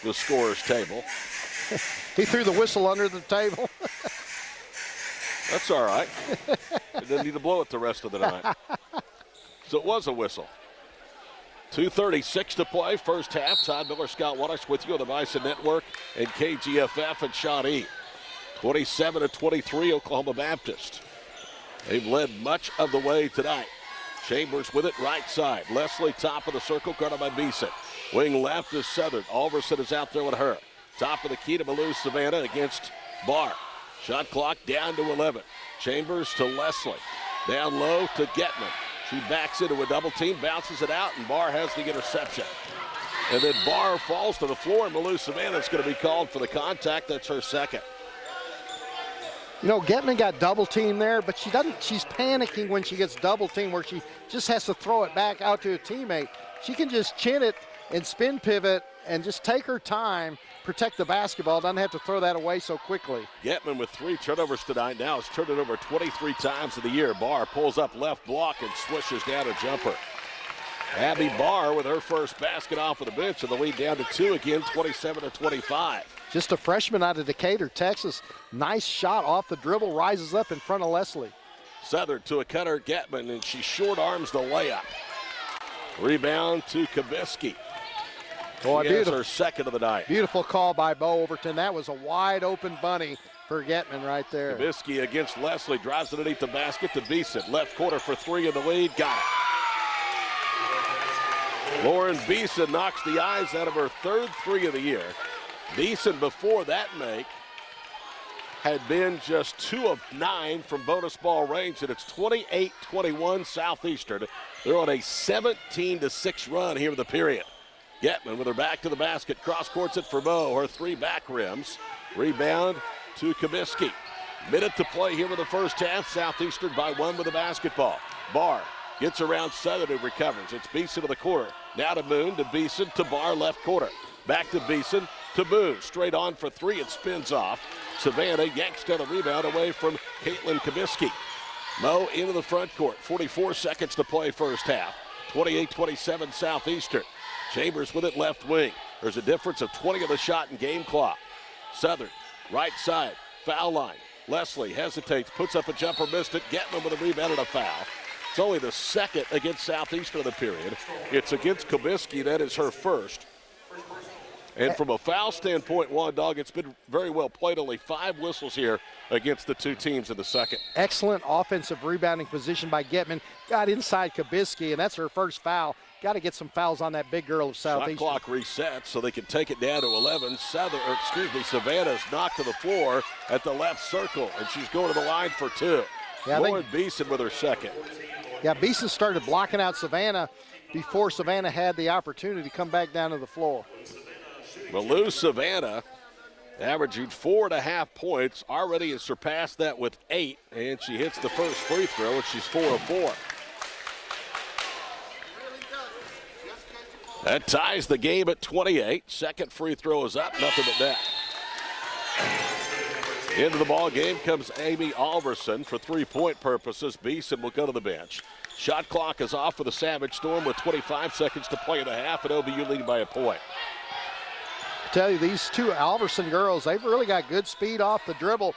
the scorer's table. He threw the whistle under the table. That's all right. He didn't need to blow it the rest of the night. So it was a whistle. 2:36 to play, first half. Todd Miller, Scott Wallace with you on the Bison Network and KGFF and Shawnee. 27-23, Oklahoma Baptist. They've led much of the way tonight. Chambers with it, right side. Leslie, top of the circle, guarded by Beeson. Wing left is Southern. Alverson is out there with her. Top of the key to Malou Savannah against Barr. Shot clock down to 11. Chambers to Leslie. Down low to Getman. She backs into a double team, bounces it out, and Barr has the interception. And then Barr falls to the floor, and Malou Savannah is going to be called for the contact. That's her second. You know, Getman got double teamed there, but she's panicking when she gets double teamed where she just has to throw it back out to a teammate. She can just chin it and spin pivot and just take her time, protect the basketball, doesn't have to throw that away so quickly. Getman with 3 turnovers tonight now has turned it over 23 times in the year. Barr pulls up left block and swishes down a jumper. Abby Barr with her first basket off of the bench, and the lead down to 2 again, 27-25. Just a freshman out of Decatur, Texas. Nice shot off the dribble, rises up in front of Leslie. Southern to a cutter, Getman, and she short arms the layup. Rebound to Kabisky. Boy, She has her second of the night. Beautiful call by Bo Overton. That was a wide open bunny for Getman right there. Kabisky against Leslie, drives it underneath the basket to Beeson. Left corner for 3 in the lead, got it. Lauren Beeson knocks the eyes out of her 3rd 3 of the year. Beeson before that make had been just 2 of 9 from bonus ball range, and it's 28-21 Southeastern. They're on a 17-6 run here in the period. Getman with her back to the basket, cross courts it for Bo. Her 3 back rims. Rebound to Kabisky. Minute to play here in the first half. Southeastern by 1 with the basketball. Barr gets around Southern who recovers. It's Beeson to the corner. Now to Moon, to Beeson, to Barr, left corner. Back to Beeson, to Moon. Straight on for 3, it spins off. Savannah yanks down the rebound away from Caitlin Kabisky. Mo into the front court. 44 seconds to play first half. 28-27 Southeastern. Chambers with it left wing. There's a difference of 20 of the shot in game clock. Southern, right side, foul line. Leslie hesitates, puts up a jumper, missed it. Getman with a rebound and a foul. It's only the second against Southeastern of the period. It's against Kabisky. That is her first. And from a foul standpoint, Dog, it's been very well played. Only 5 whistles here against the 2 teams in the second. Excellent offensive rebounding position by Getman. Got inside Kabisky, and that's her first foul. Got to get some fouls on that big girl of Southeastern. Shot clock resets so they can take it down to 11. Savannah's knocked to the floor at the left circle, and she's going to the line for 2. Yeah, Lauren Beeson with her second. Yeah, Beeson started blocking out Savannah before Savannah had the opportunity to come back down to the floor. Malou Savannah averaging 4.5 points. Already has surpassed that with 8, and she hits the first free throw, and she's 4 of 4. That ties the game at 28. Second free throw is up, nothing but net. Into the ball game comes Amy Alverson for 3-point purposes. Beeson will go to the bench. Shot clock is off for the Savage Storm with 25 seconds to play in the half, and OBU leading by a point. I tell you, these 2 Alverson girls, they've really got good speed off the dribble.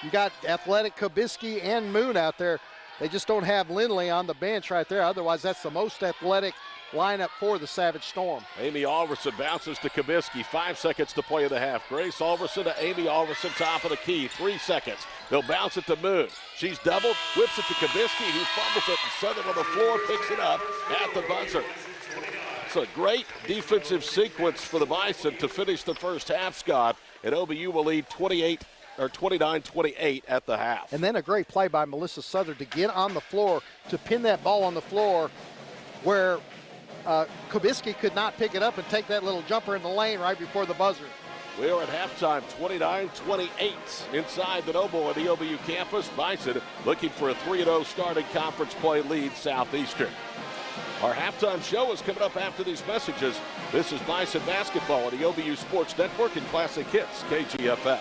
You got athletic Kabisky and Moon out there. They just don't have Lindley on the bench right there. Otherwise, that's the most athletic lineup for the Savage Storm. Amy Alverson bounces to Kabisky. 5 seconds to play in the half. Grace Alverson to Amy Alverson, top of the key. 3 seconds. They'll bounce it to Moon. She's doubled, whips it to Kabisky, who fumbles it, and Southern on the floor picks it up at the buzzer. It's a great defensive sequence for the Bison to finish the first half, Scott, and OBU will lead 29-28 at the half. And then a great play by Melissa Southern to get on the floor, to pin that ball on the floor where Kabisky could not pick it up and take that little jumper in the lane right before the buzzer. We are at halftime, 29-28 inside the Noble at the OBU campus. Bison looking for a 3-0 start in conference play, lead Southeastern. Our halftime show is coming up after these messages. This is Bison basketball at the OBU Sports Network and Classic Hits, KGFF.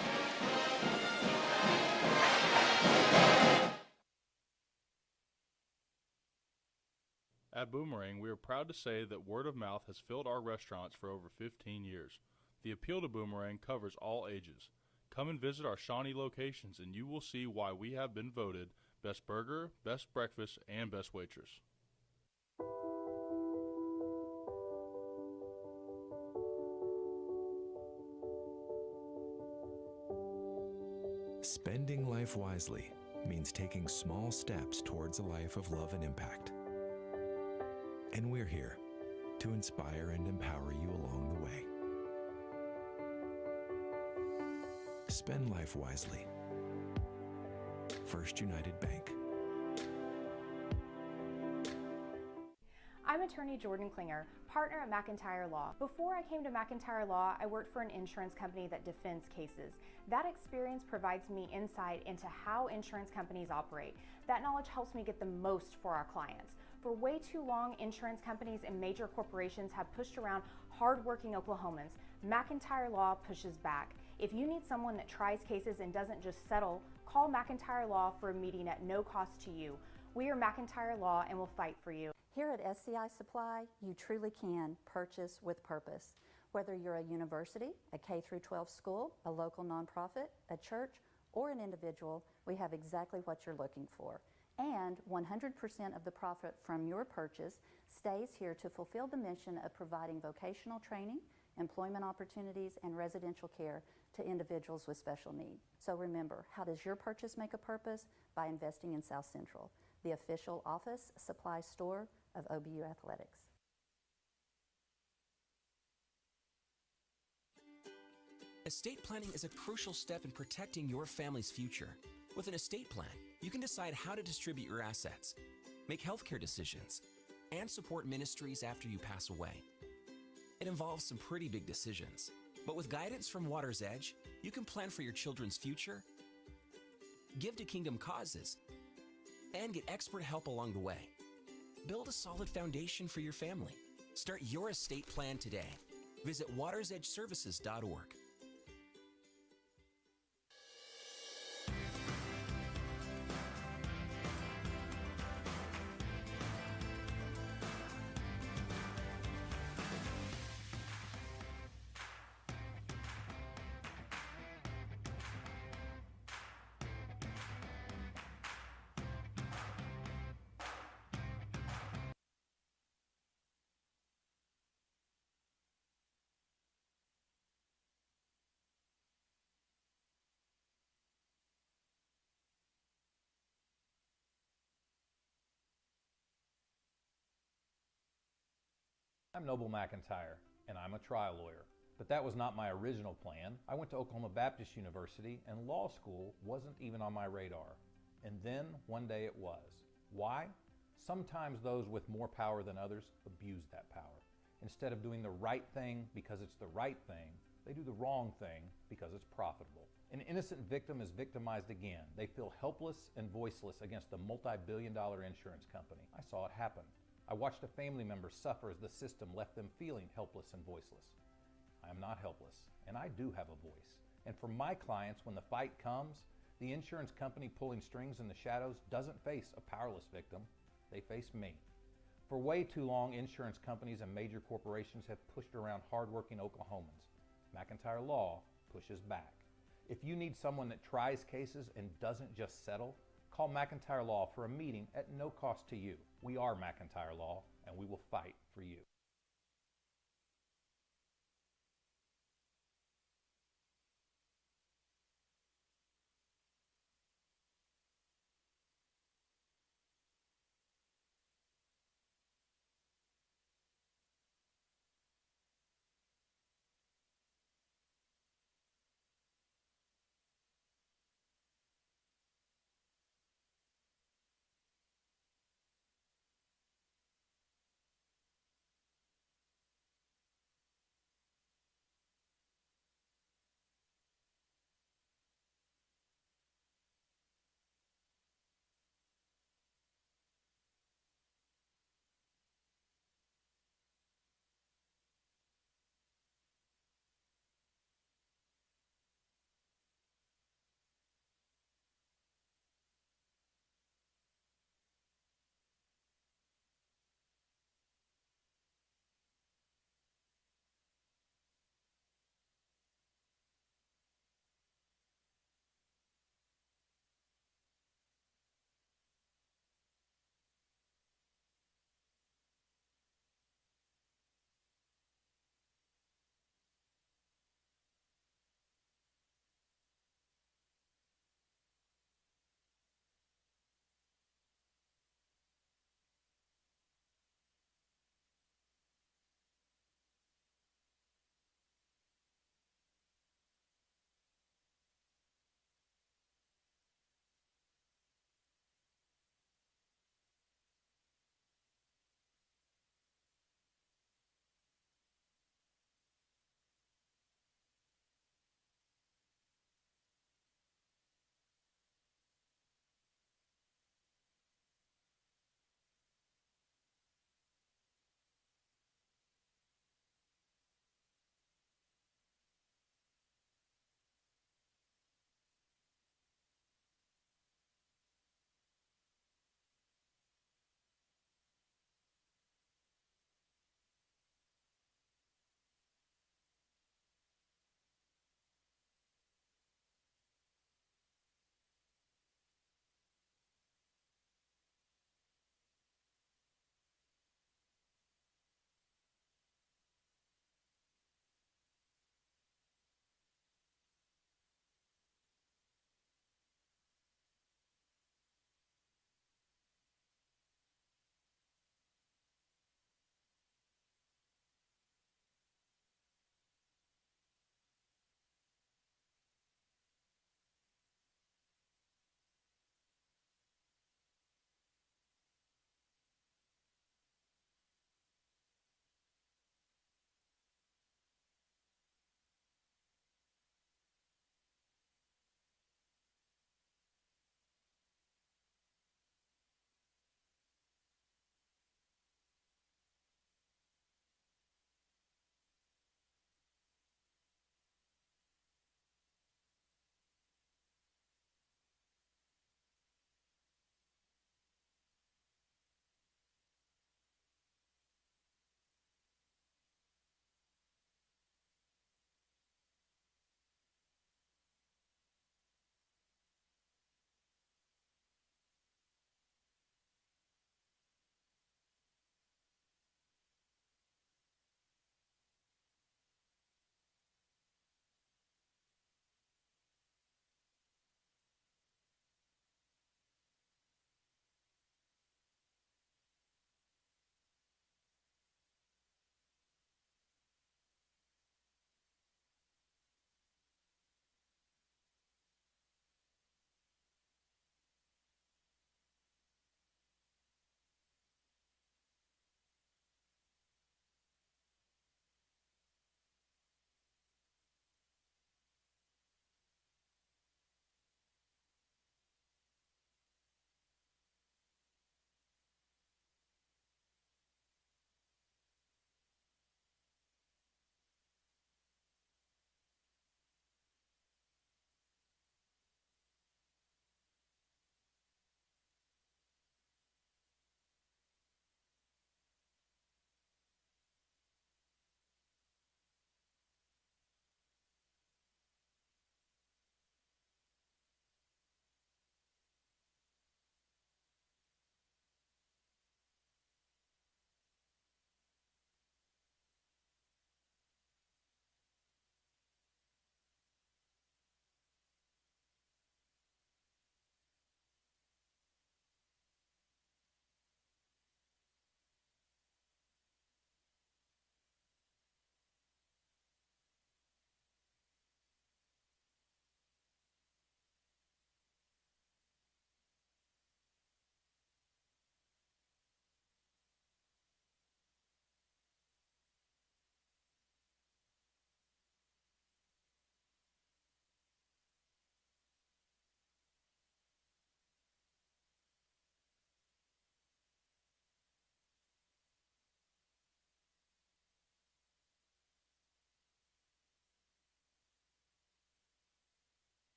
At Boomerang, we are proud to say that word of mouth has filled our restaurants for over 15 years. The appeal to Boomerang covers all ages. Come and visit our Shawnee locations and you will see why we have been voted Best Burger, Best Breakfast, and Best Waitress. Spending life wisely means taking small steps towards a life of love and impact. And we're here to inspire and empower you along the way. Spend life wisely. First United Bank. I'm attorney Jordan Klinger, partner at McIntyre Law. Before I came to McIntyre Law, I worked for an insurance company that defends cases. That experience provides me insight into how insurance companies operate. That knowledge helps me get the most for our clients. For way too long, insurance companies and major corporations have pushed around hard-working Oklahomans. McIntyre Law pushes back. If you need someone that tries cases and doesn't just settle, call McIntyre Law for a meeting at no cost to you. We are McIntyre Law and will fight for you. Here at SCI Supply, you truly can purchase with purpose. Whether you're a university, a K-12 school, a local nonprofit, a church, or an individual, we have exactly what you're looking for. And 100% of the profit from your purchase stays here to fulfill the mission of providing vocational training, employment opportunities, and residential care to individuals with special need. So remember, how does your purchase make a purpose? By investing in South Central, the official office supply store of OBU Athletics. Estate planning is a crucial step in protecting your family's future. With an estate plan, you can decide how to distribute your assets, make healthcare decisions, and support ministries after you pass away. It involves some pretty big decisions, but with guidance from Water's Edge, you can plan for your children's future, give to kingdom causes, and get expert help along the way. Build a solid foundation for your family. Start your estate plan today. Visit watersedgeservices.org. I'm Noble McIntyre, and I'm a trial lawyer. But that was not my original plan. I went to Oklahoma Baptist University, and law school wasn't even on my radar. And then, one day it was. Why? Sometimes those with more power than others abuse that power. Instead of doing the right thing because it's the right thing, they do the wrong thing because it's profitable. An innocent victim is victimized again. They feel helpless and voiceless against the multi-billion-dollar insurance company. I saw it happen. I watched a family member suffer as the system left them feeling helpless and voiceless. I am not helpless, and I do have a voice. And for my clients, when the fight comes, the insurance company pulling strings in the shadows doesn't face a powerless victim, they face me. For way too long, insurance companies and major corporations have pushed around hardworking Oklahomans. McIntyre Law pushes back. If you need someone that tries cases and doesn't just settle, call McIntyre Law for a meeting at no cost to you. We are McIntyre Law, and we will fight for you.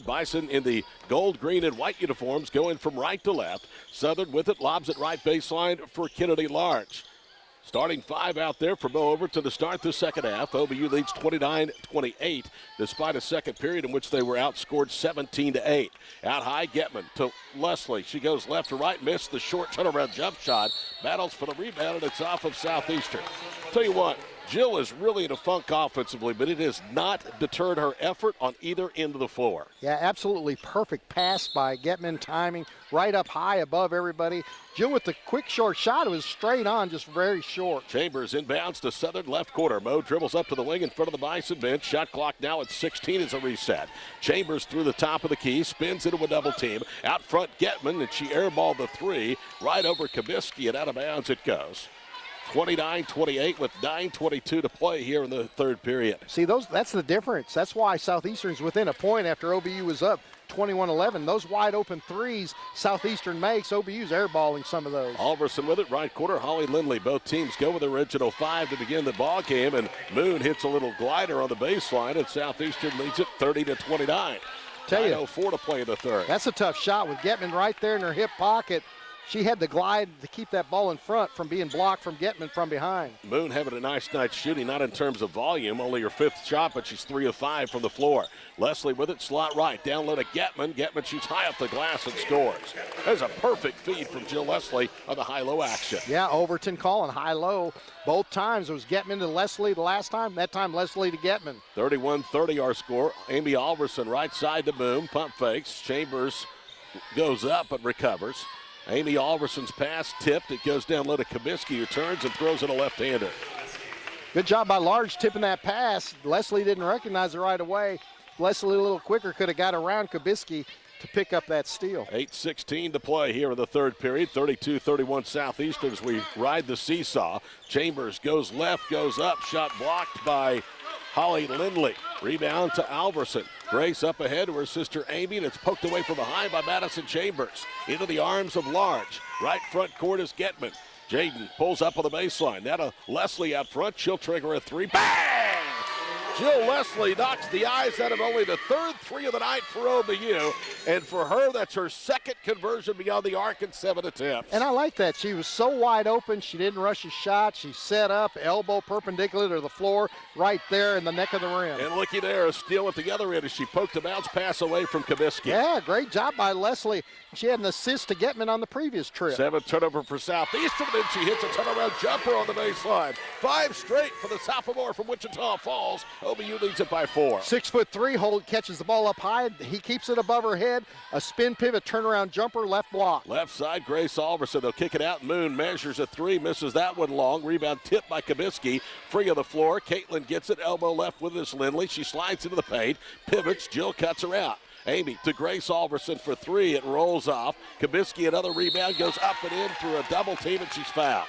Bison in the gold, green, and white uniforms going from right to left. Southern with it, lobs it right baseline for Kennedy Large. Starting five out there for Bo Overton to start the second half. OBU leads 29-28 despite a second period in which they were outscored 17-8. Out high, Getman to Leslie. She goes left to right, missed the short turnaround jump shot. Battles for the rebound, and it's off of Southeastern. Tell you what, Jill is really in a funk offensively, but it has not deterred her effort on either end of the floor. Yeah, absolutely perfect pass by Getman, timing right up high above everybody. Jill with the quick short shot, it was straight on, just very short. Chambers inbounds to Southern left corner. Mo dribbles up to the wing in front of the Bison bench. Shot clock now at 16 as a reset. Chambers through the top of the key, spins into a double team. Out front, Getman, and she airballed the three right over Kabisky, and out of bounds it goes. 29-28 with 9:22 to play here in the third period. See, that's the difference. That's why Southeastern's within a point after OBU was up 21-11. Those wide open threes Southeastern makes, OBU's airballing some of those. Alverson with it, right corner, Holly Lindley. Both teams go with the original five to begin the ball game, and Moon hits a little glider on the baseline, and Southeastern leads it 30-29. Tell you, 9:04 to play in the third. That's a tough shot with Getman right there in her hip pocket. She had the glide to keep that ball in front from being blocked from Getman from behind. Moon having a nice night shooting, not in terms of volume, only her fifth shot, but she's 3 of 5 from the floor. Leslie with it, slot right, down low to Getman. Getman shoots high up the glass and scores. There's a perfect feed from Jill Leslie on the high-low action. Yeah, Overton calling high-low. Both times it was Getman to Leslie the last time, that time Leslie to Getman. 31-30 our score. Amy Alverson right side to Boom, pump fakes. Chambers goes up but recovers. Amy Alverson's pass tipped. It goes down low to Kabisky, who turns and throws it a left-hander. Good job by Large tipping that pass. Leslie didn't recognize it right away. Leslie a little quicker could have got around Kabisky to pick up that steal. 8:16 to play here in the third period. 32-31 Southeastern as we ride the seesaw. Chambers goes left, goes up. Shot blocked by Holly Lindley. Rebound to Alverson. Grace up ahead to her sister Amy, and it's poked away from behind by Madison Chambers. Into the arms of Large. Right front court is Getman. Jaden pulls up on the baseline. Now to Leslie out front. She'll trigger a three. Bang! Jill Leslie knocks the eyes out of only the third three of the night for OBU. And for her, that's her second conversion beyond the arc in 7 attempts. And I like that. She was so wide open. She didn't rush a shot. She set up, elbow perpendicular to the floor, right there in the neck of the rim. And looky there, a steal at the other end as she poked a bounce pass away from Kabisky. Yeah, great job by Leslie. She had an assist to Getman on the previous trip. 7 turnover for Southeastern, and she hits a turnaround jumper on the baseline. 5 straight for the sophomore from Wichita Falls. OBU leads it by 4. 6'3", Holt catches the ball up high. He keeps it above her head. A spin pivot, turnaround jumper, left block. Left side, Grace Alverson. They'll kick it out. Moon measures a 3, misses that one long. Rebound tipped by Kabisky. Free of the floor. Caitlin gets it. Elbow left with this Lindley. She slides into the paint. Pivots. Jill cuts her out. Amy to Grace Alverson for 3. It rolls off. Kabisky, another rebound, goes up and in through a double team, and she's fouled.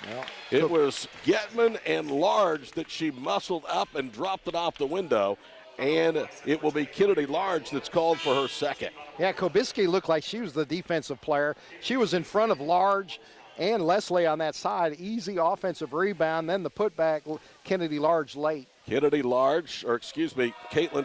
Well, it was Getman and Large that she muscled up and dropped it off the window, and it will be Kennedy Large that's called for her second. Yeah, Kabisky looked like she was the defensive player. She was in front of Large and Leslie on that side. Easy offensive rebound, then the putback, Kennedy Large late. Caitlin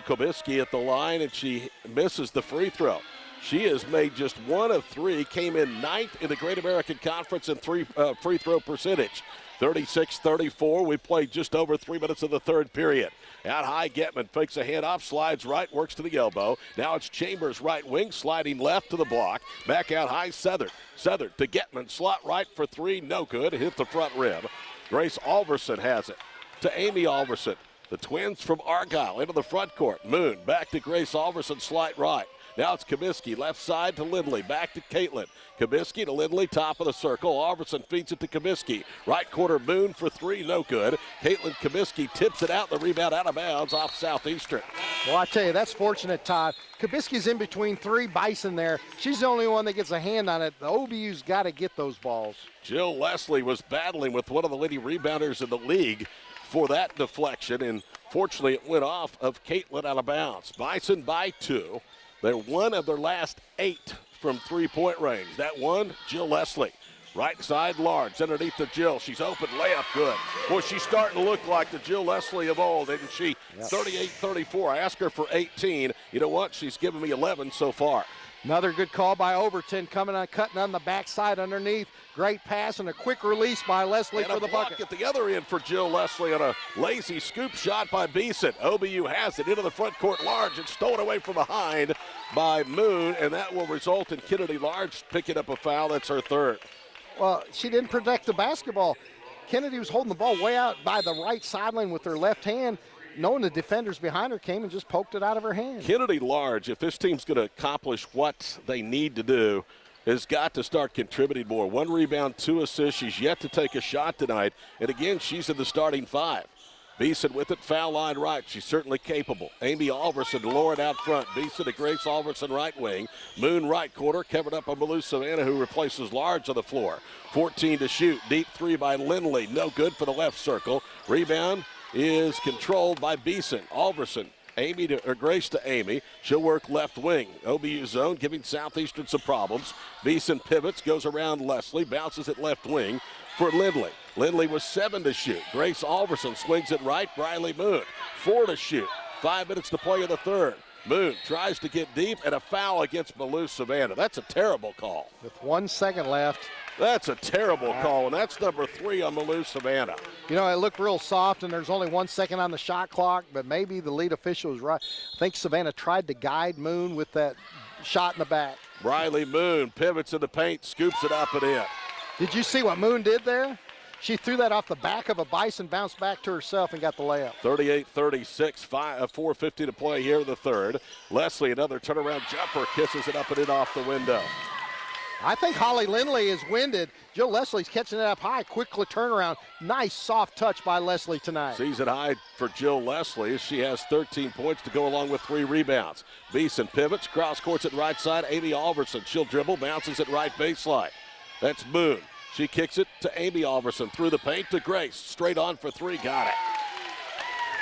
Kabisky at the line, and she misses the free throw. She has made just 1 of 3, came in 9th in the Great American Conference in free throw percentage. 36-34. We played just over 3 minutes of the third period. Out high, Getman fakes a handoff, slides right, works to the elbow. Now it's Chambers right wing, sliding left to the block. Back out high, Southern. Southern to Getman, slot right for 3, no good. Hit the front rim. Grace Alverson has it to Amy Alverson. The twins from Argyle into the front court. Moon back to Grace Alverson, slide right. Now it's Kabisky, left side to Lindley, back to Caitlin. Kabisky to Lindley, top of the circle. Alverson feeds it to Kabisky. Right corner, Moon for 3, no good. Caitlin Kabisky tips it out, the rebound out of bounds off Southeastern. Well, I tell you, that's fortunate, Todd. Kabisky's in between 3 Bison there. She's the only one that gets a hand on it. The OBU's got to get those balls. Jill Leslie was battling with one of the leading rebounders in the league for that deflection, and fortunately it went off of Caitlin out of bounds. Bison by 2. They're 1 of their last 8 from 3-point range. That one, Jill Leslie. Right side, Large, underneath the Jill. She's open, layup good. Boy, she's starting to look like the Jill Leslie of old, isn't she? Yep. 38-34. I asked her for 18. you know what? She's given me 11 so far. Another good call by Overton, cutting on the backside underneath. Great pass and a quick release by Leslie And for a the block bucket. at the other end for Jill Leslie on a lazy scoop shot by Beeson. OBU has it into the front court. Large and stolen away from behind by Moon, and that will result in Kennedy Large picking up a foul. That's her third. Well, she didn't protect the basketball. Kennedy was holding the ball way out by the right sideline with her left hand, knowing the defenders behind her came and just poked it out of her hand. Kennedy Large, if this team's going to accomplish what they need to do, has got to start contributing more. 1 rebound, 2 assists. She's yet to take a shot tonight. And again, she's in the starting 5. Beeson with it, foul line right. She's certainly capable. Amy Alverson lured out front. Beeson to Grace Alverson right wing. Moon right quarter, covered up on Malou Savannah, who replaces Large on the floor. 14 to shoot. Deep 3 by Lindley. No good for the left circle. Rebound is controlled by Beeson. Alverson, Grace to Amy. She'll work left wing. OBU zone giving Southeastern some problems. Beeson pivots, goes around Leslie, bounces it left wing for Lindley. Lindley was 7 to shoot. Grace Alverson swings it right. Briley Moon, 4 to shoot. 5 minutes to play in the third. Moon tries to get deep, and a foul against Malou Savannah. That's a terrible call. With 1 second left. That's a terrible call, and that's number 3 on Malou Savannah. You know, it looked real soft, and there's only 1 second on the shot clock, but maybe the lead official was right. I think Savannah tried to guide Moon with that shot in the back. Briley Moon pivots in the paint, scoops it up and in. Did you see what Moon did there? She threw that off the back of a Bison, bounced back to herself, and got the layup. 38-36, 4:50 to play here in the third. Leslie, another turnaround jumper, kisses it up and in off the window. I think Holly Lindley is winded. Jill Leslie's catching it up high. Quickly turnaround. Nice soft touch by Leslie tonight. Season high for Jill Leslie. She has 13 points to go along with 3 rebounds. Beeson pivots, cross courts at right side. Amy Alverson, she'll dribble, bounces at right baseline. That's Moon. She kicks it to Amy Alverson through the paint to Grace. Straight on for 3, got it.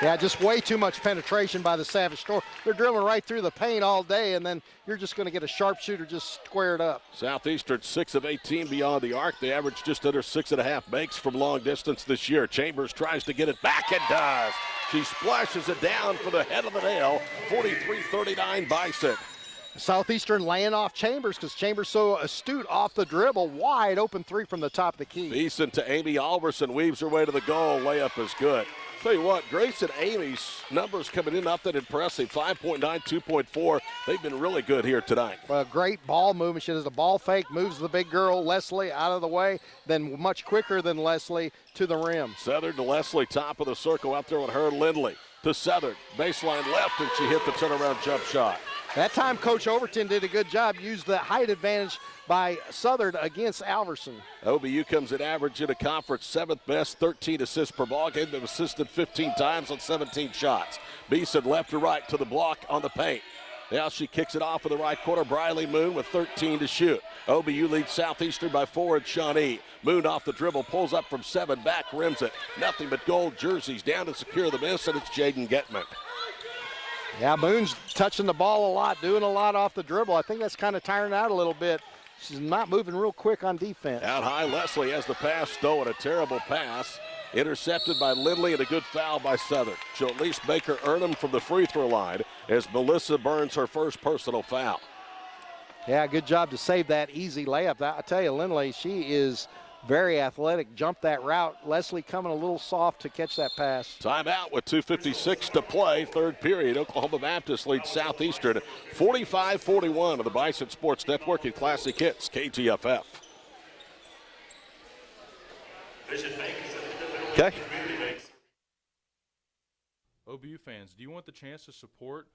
Yeah, just way too much penetration by the Savage Store. They're dribbling right through the paint all day, and then you're just going to get a sharpshooter just squared up. Southeastern 6 of 18 beyond the arc. They average just under 6.5 makes from long distance this year. Chambers tries to get it back and does. She splashes it down for the head of the nail. 43-39 Bison. Southeastern laying off Chambers because Chambers so astute off the dribble. Wide open 3 from the top of the key. Beeson to Amy Alverson, weaves her way to the goal. Layup is good. Tell you what, Grace and Amy's numbers coming in not that impressive. 5.9, 2.4. They've been really good here tonight. Well, great ball movement. She does a ball fake, moves the big girl, Leslie, out of the way, then much quicker than Leslie to the rim. Southern to Leslie, top of the circle out there with her. Lindley to Southern. Baseline left, and she hit the turnaround jump shot. That time, Coach Overton did a good job, used the height advantage by Southern against Alverson. OBU comes in average in a conference, 7th best, 13 assists per ball game. They've assisted 15 times on 17 shots. Beeson left to right to the block on the paint. Now she kicks it off in the right corner. Briley Moon with 13 to shoot. OBU leads Southeastern by 4 at Shawnee. Moon off the dribble, pulls up from 7, back rims it. Nothing but gold jerseys down to secure the miss, and it's Jaden Getman. Yeah, Moon's touching the ball a lot, doing a lot off the dribble. I think that's kind of tiring out a little bit. She's not moving real quick on defense. Out high, Leslie has the pass stolen. A terrible pass. Intercepted by Lindley and a good foul by Southern. She'll at least make her earn them from the free throw line as Melissa burns her first personal foul. Yeah, good job to save that easy layup. I tell you, Lindley, she is very athletic. Jumped that route. Leslie coming a little soft to catch that pass. Timeout with 2:56 to play. Third period. Oklahoma Baptist leads Southeastern 45-41 of the Bison Sports Network and Classic Hits, KTFF. Okay. OBU fans, do you want the chance to support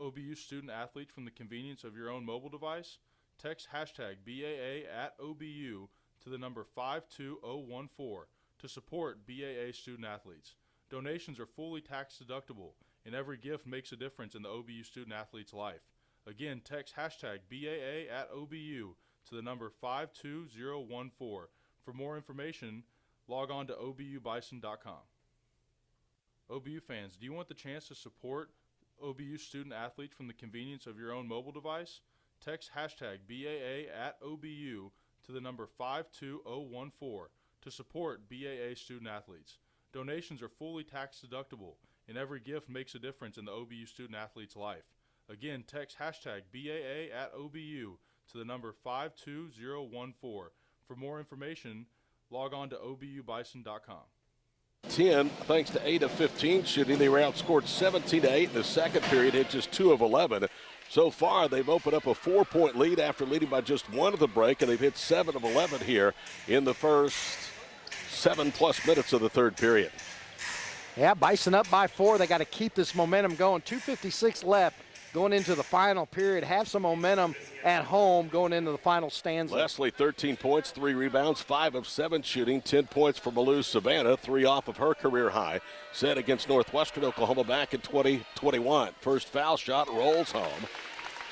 OBU student athletes from the convenience of your own mobile device? Text hashtag BAA at OBU to the number 52014 to support BAA student athletes. Donations are fully tax deductible, and every gift makes a difference in the OBU student athlete's life. Again, text hashtag BAA at OBU to the number 52014. For more information, log on to obubison.com. OBU fans, do you want the chance to support OBU student athletes from the convenience of your own mobile device? Text hashtag BAA at OBU to the number 52014 to support BAA student athletes. Donations are fully tax deductible, and every gift makes a difference in the OBU student athlete's life. Again, text hashtag BAA at OBU to the number 52014. For more information, log on to obubison.com. 10, thanks to 8 of 15 shooting. They were outscored 17-8 in the second period, hit just 2 of 11. So far, they've opened up a 4-point lead after leading by just 1 at the break, and they've hit 7 of 11 here in the first 7+ minutes of the third period. Yeah, Bison up by 4. They got to keep this momentum going. 2:56 left going into the final period. Have some momentum at home going into the final stanza. Leslie, 13 points, 3 rebounds, 5 of 7 shooting, 10 points for Malou Savannah, 3 off of her career high. Set against Northwestern Oklahoma back in 2021. First foul shot rolls home.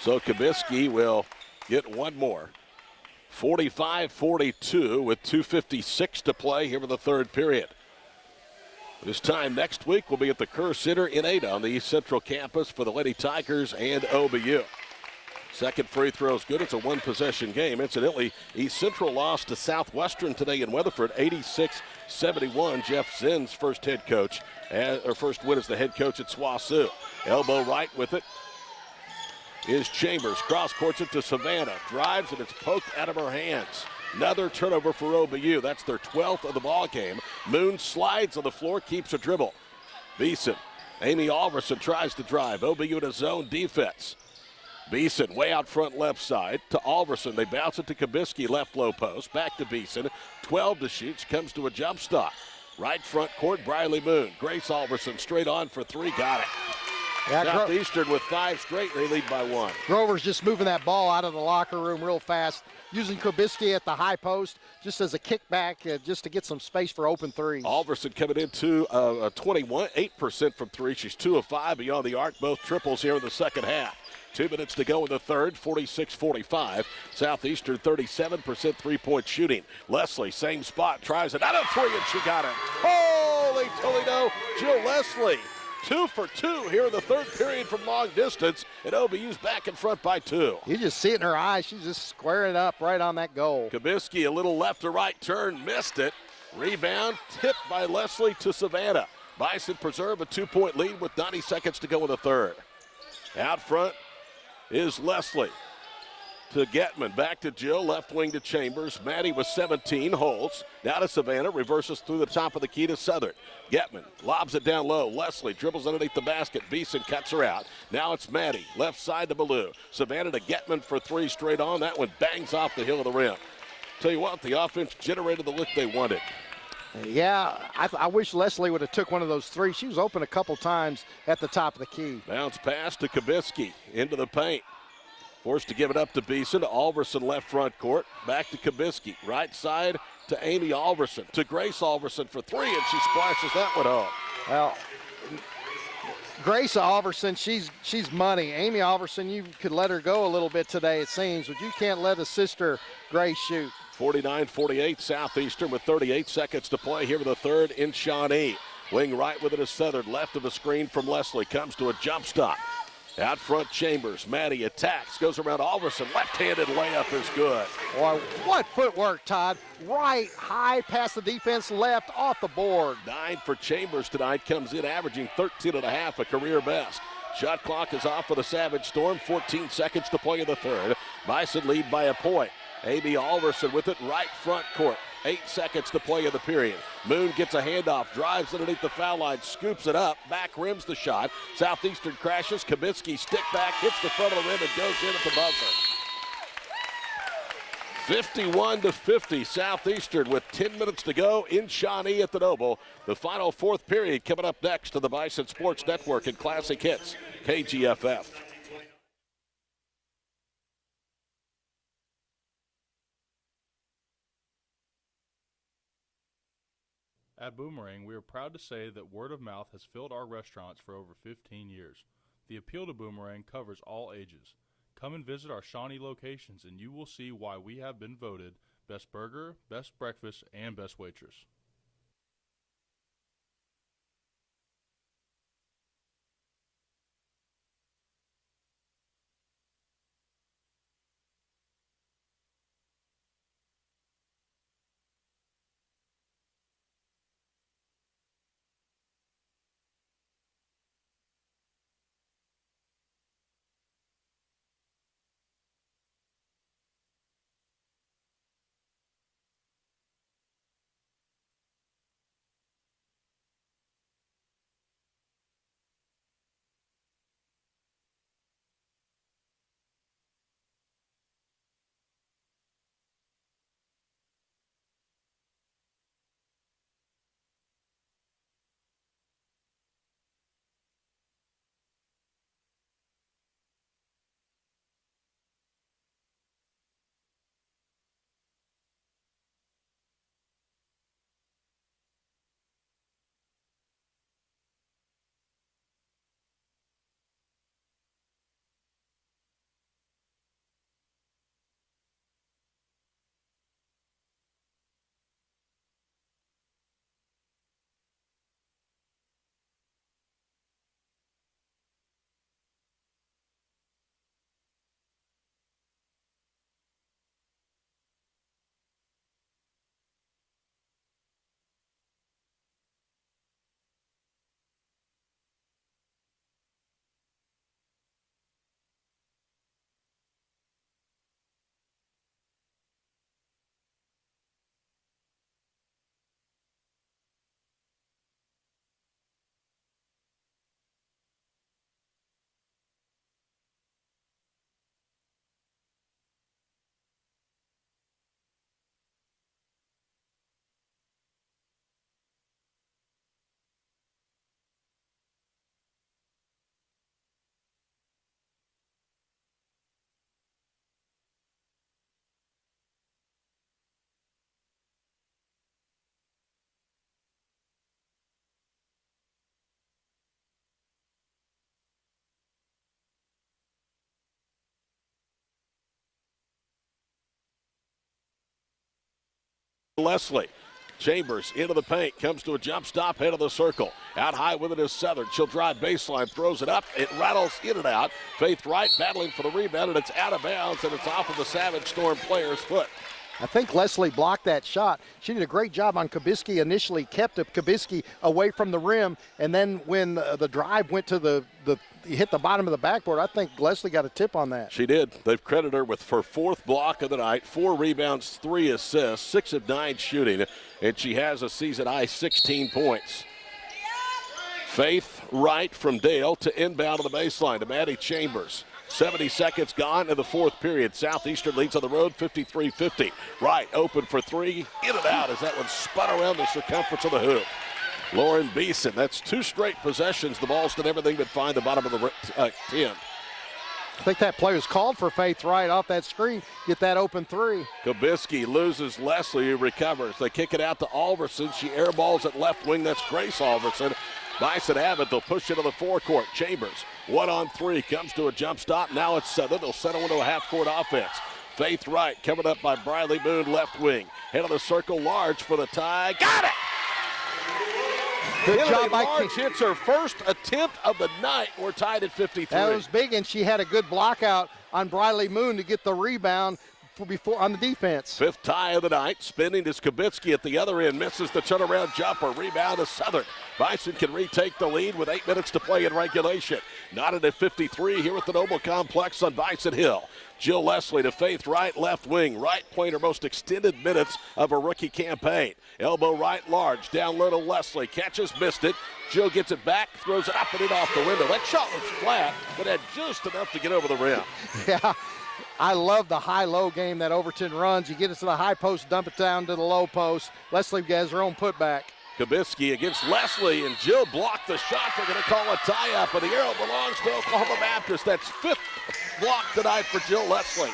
So Kabisky will get one more. 45-42 with 2:56 to play here in the third period. This time next week, we'll be at the Kerr Center in Ada on the East Central campus for the Lady Tigers and OBU. Second free throw is good. It's a one-possession game. Incidentally, East Central lost to Southwestern today in Weatherford, 86-71. Jeff Zinn's first win as the head coach at SWASU. Elbow right with it is Chambers. Cross courts it to Savannah. Drives, and it's poked out of her hands. Another turnover for OBU. That's their 12th of the ball game. Moon slides on the floor, keeps a dribble. Beeson. Amy Alverson tries to drive. OBU in a zone defense. Beeson way out front left side to Alverson. They bounce it to Kabisky, left low post. Back to Beeson. 12 to shoot. She comes to a jump stop. Right front court, Briley Moon. Grace Alverson straight on for 3. Got it. Yeah, Southeastern with 5 straight. They lead by 1. Grover's just moving that ball out of the locker room real fast, using Kubisky at the high post just as a kickback, just to get some space for open threes. Alverson coming into 8% from 3. She's 2 of 5 beyond the arc, both triples here in the second half. 2 minutes to go in the third, 46-45. Southeastern 37% three-point shooting. Leslie, same spot, tries another 3, and she got it. Holy Toledo, Jill Leslie. 2 for 2 here in the third period from long distance, and OBU's back in front by 2. You just see it in her eyes. She's just squaring up right on that goal. Kabisky, a little left to right turn, missed it. Rebound tipped by Leslie to Savannah. Bison preserve a 2-point lead with 90 seconds to go in the third. Out front is Leslie to Getman. Back to Jill, left wing to Chambers. Maddie with 17, holds. Now to Savannah, reverses through the top of the key to Southern. Getman lobs it down low. Leslie dribbles underneath the basket. Beeson cuts her out. Now it's Maddie, left side to Ballou. Savannah to Getman for 3 straight on. That one bangs off the hill of the rim. Tell you what, the offense generated the look they wanted. Yeah, I wish Leslie would have took one of those 3. She was open a couple times at the top of the key. Bounce pass to Kabisky into the paint. Forced to give it up to Beeson. To Alverson, left front court. Back to Kabisky. Right side to Amy Alverson. To Grace Alverson for 3, and she splashes that one home. Well, Grace Alverson, she's money. Amy Alverson, you could let her go a little bit today, it seems, but you can't let a sister Grace shoot. 49-48, Southeastern with 38 seconds to play here in the third in Shawnee. Wing right with it is Southern. Left of the screen from Leslie. Comes to a jump stop. Out front, Chambers. Maddie attacks. Goes around Alverson. Left-handed layup is good. Boy, what footwork, Todd. Right, high past the defense, left, off the board. 9 for Chambers tonight. Comes in averaging 13.5, a career best. Shot clock is off for the Savage Storm. 14 seconds to play in the third. Bison lead by a point. Amy Alverson with it right front court. 8 seconds to play in the period. Moon gets a handoff, drives underneath the foul line, scoops it up, back rims the shot. Southeastern crashes. Kabisky stick back, hits the front of the rim, and goes in at the buzzer. 51-50, Southeastern with 10 minutes to go in Shawnee at the Noble. The final fourth period coming up next to the Bison Sports Network and Classic Hits, KGFF. At Boomerang, we are proud to say that word of mouth has filled our restaurants for over 15 years. The appeal to Boomerang covers all ages. Come and visit our Shawnee locations and you will see why we have been voted Best Burger, Best Breakfast, and Best Waitress. Leslie. Chambers into the paint, comes to a jump stop, head of the circle. Out high with it is Southern. She'll drive baseline, throws it up. It rattles in and out. Faith Wright battling for the rebound, and it's out of bounds, and it's off of the Savage Storm player's foot. I think Leslie blocked that shot. She did a great job on Kubisky. Initially kept Kubisky away from the rim, and then when the drive went to hit the bottom of the backboard, I think Leslie got a tip on that. She did. They've credited her with her 4th block of the night, 4 rebounds, 3 assists, 6 of 9 shooting, and she has a season-high 16 points. Faith Wright from Dale to inbound to the baseline to Maddie Chambers. 70 seconds gone in the 4th period. Southeastern leads on the road 53-50. Wright open for 3. In and out as that one spun around the circumference of the hoop. Lauren Beeson, that's 2 straight possessions. The ball's done everything but find the bottom of the 10. I think that play was called for Faith Wright off that screen. Get that open 3. Kubisky loses Leslie, who recovers. They kick it out to Alverson. She airballs at left wing. That's Grace Alverson. Bison Abbott, they'll push into the forecourt. Chambers, 1-on-3, comes to a jump stop. Now it's Southern. They'll settle into a half-court offense. Faith Wright covered up by Briley Moon, left wing. Head of the circle, Large for the tie. Got it! Good job by Large hits her first attempt of the night. We're tied at 53. That was big, and she had a good block out on Briley Moon to get the rebound before on the defense. 5th tie of the night. Spinning is Kubitsky at the other end. Misses the turnaround jumper. Rebound to Southern. Bison can retake the lead with 8 minutes to play in regulation. Knotted at 53 here at the Noble Complex on Bison Hill. Jill Leslie to Faith Wright, left wing. Wright playing her most extended minutes of her rookie campaign. Elbow right, Large. Down low to Leslie. Catches, missed it. Jill gets it back, throws it up and in off the window. That shot was flat, but had just enough to get over the rim. Yeah. I love the high-low game that Overton runs. You get it to the high post, dump it down to the low post. Leslie has her own putback. Kubisky against Leslie, and Jill blocked the shot. They're going to call a tie-up, and the arrow belongs to Oklahoma Baptist. That's 5th block tonight for Jill Leslie.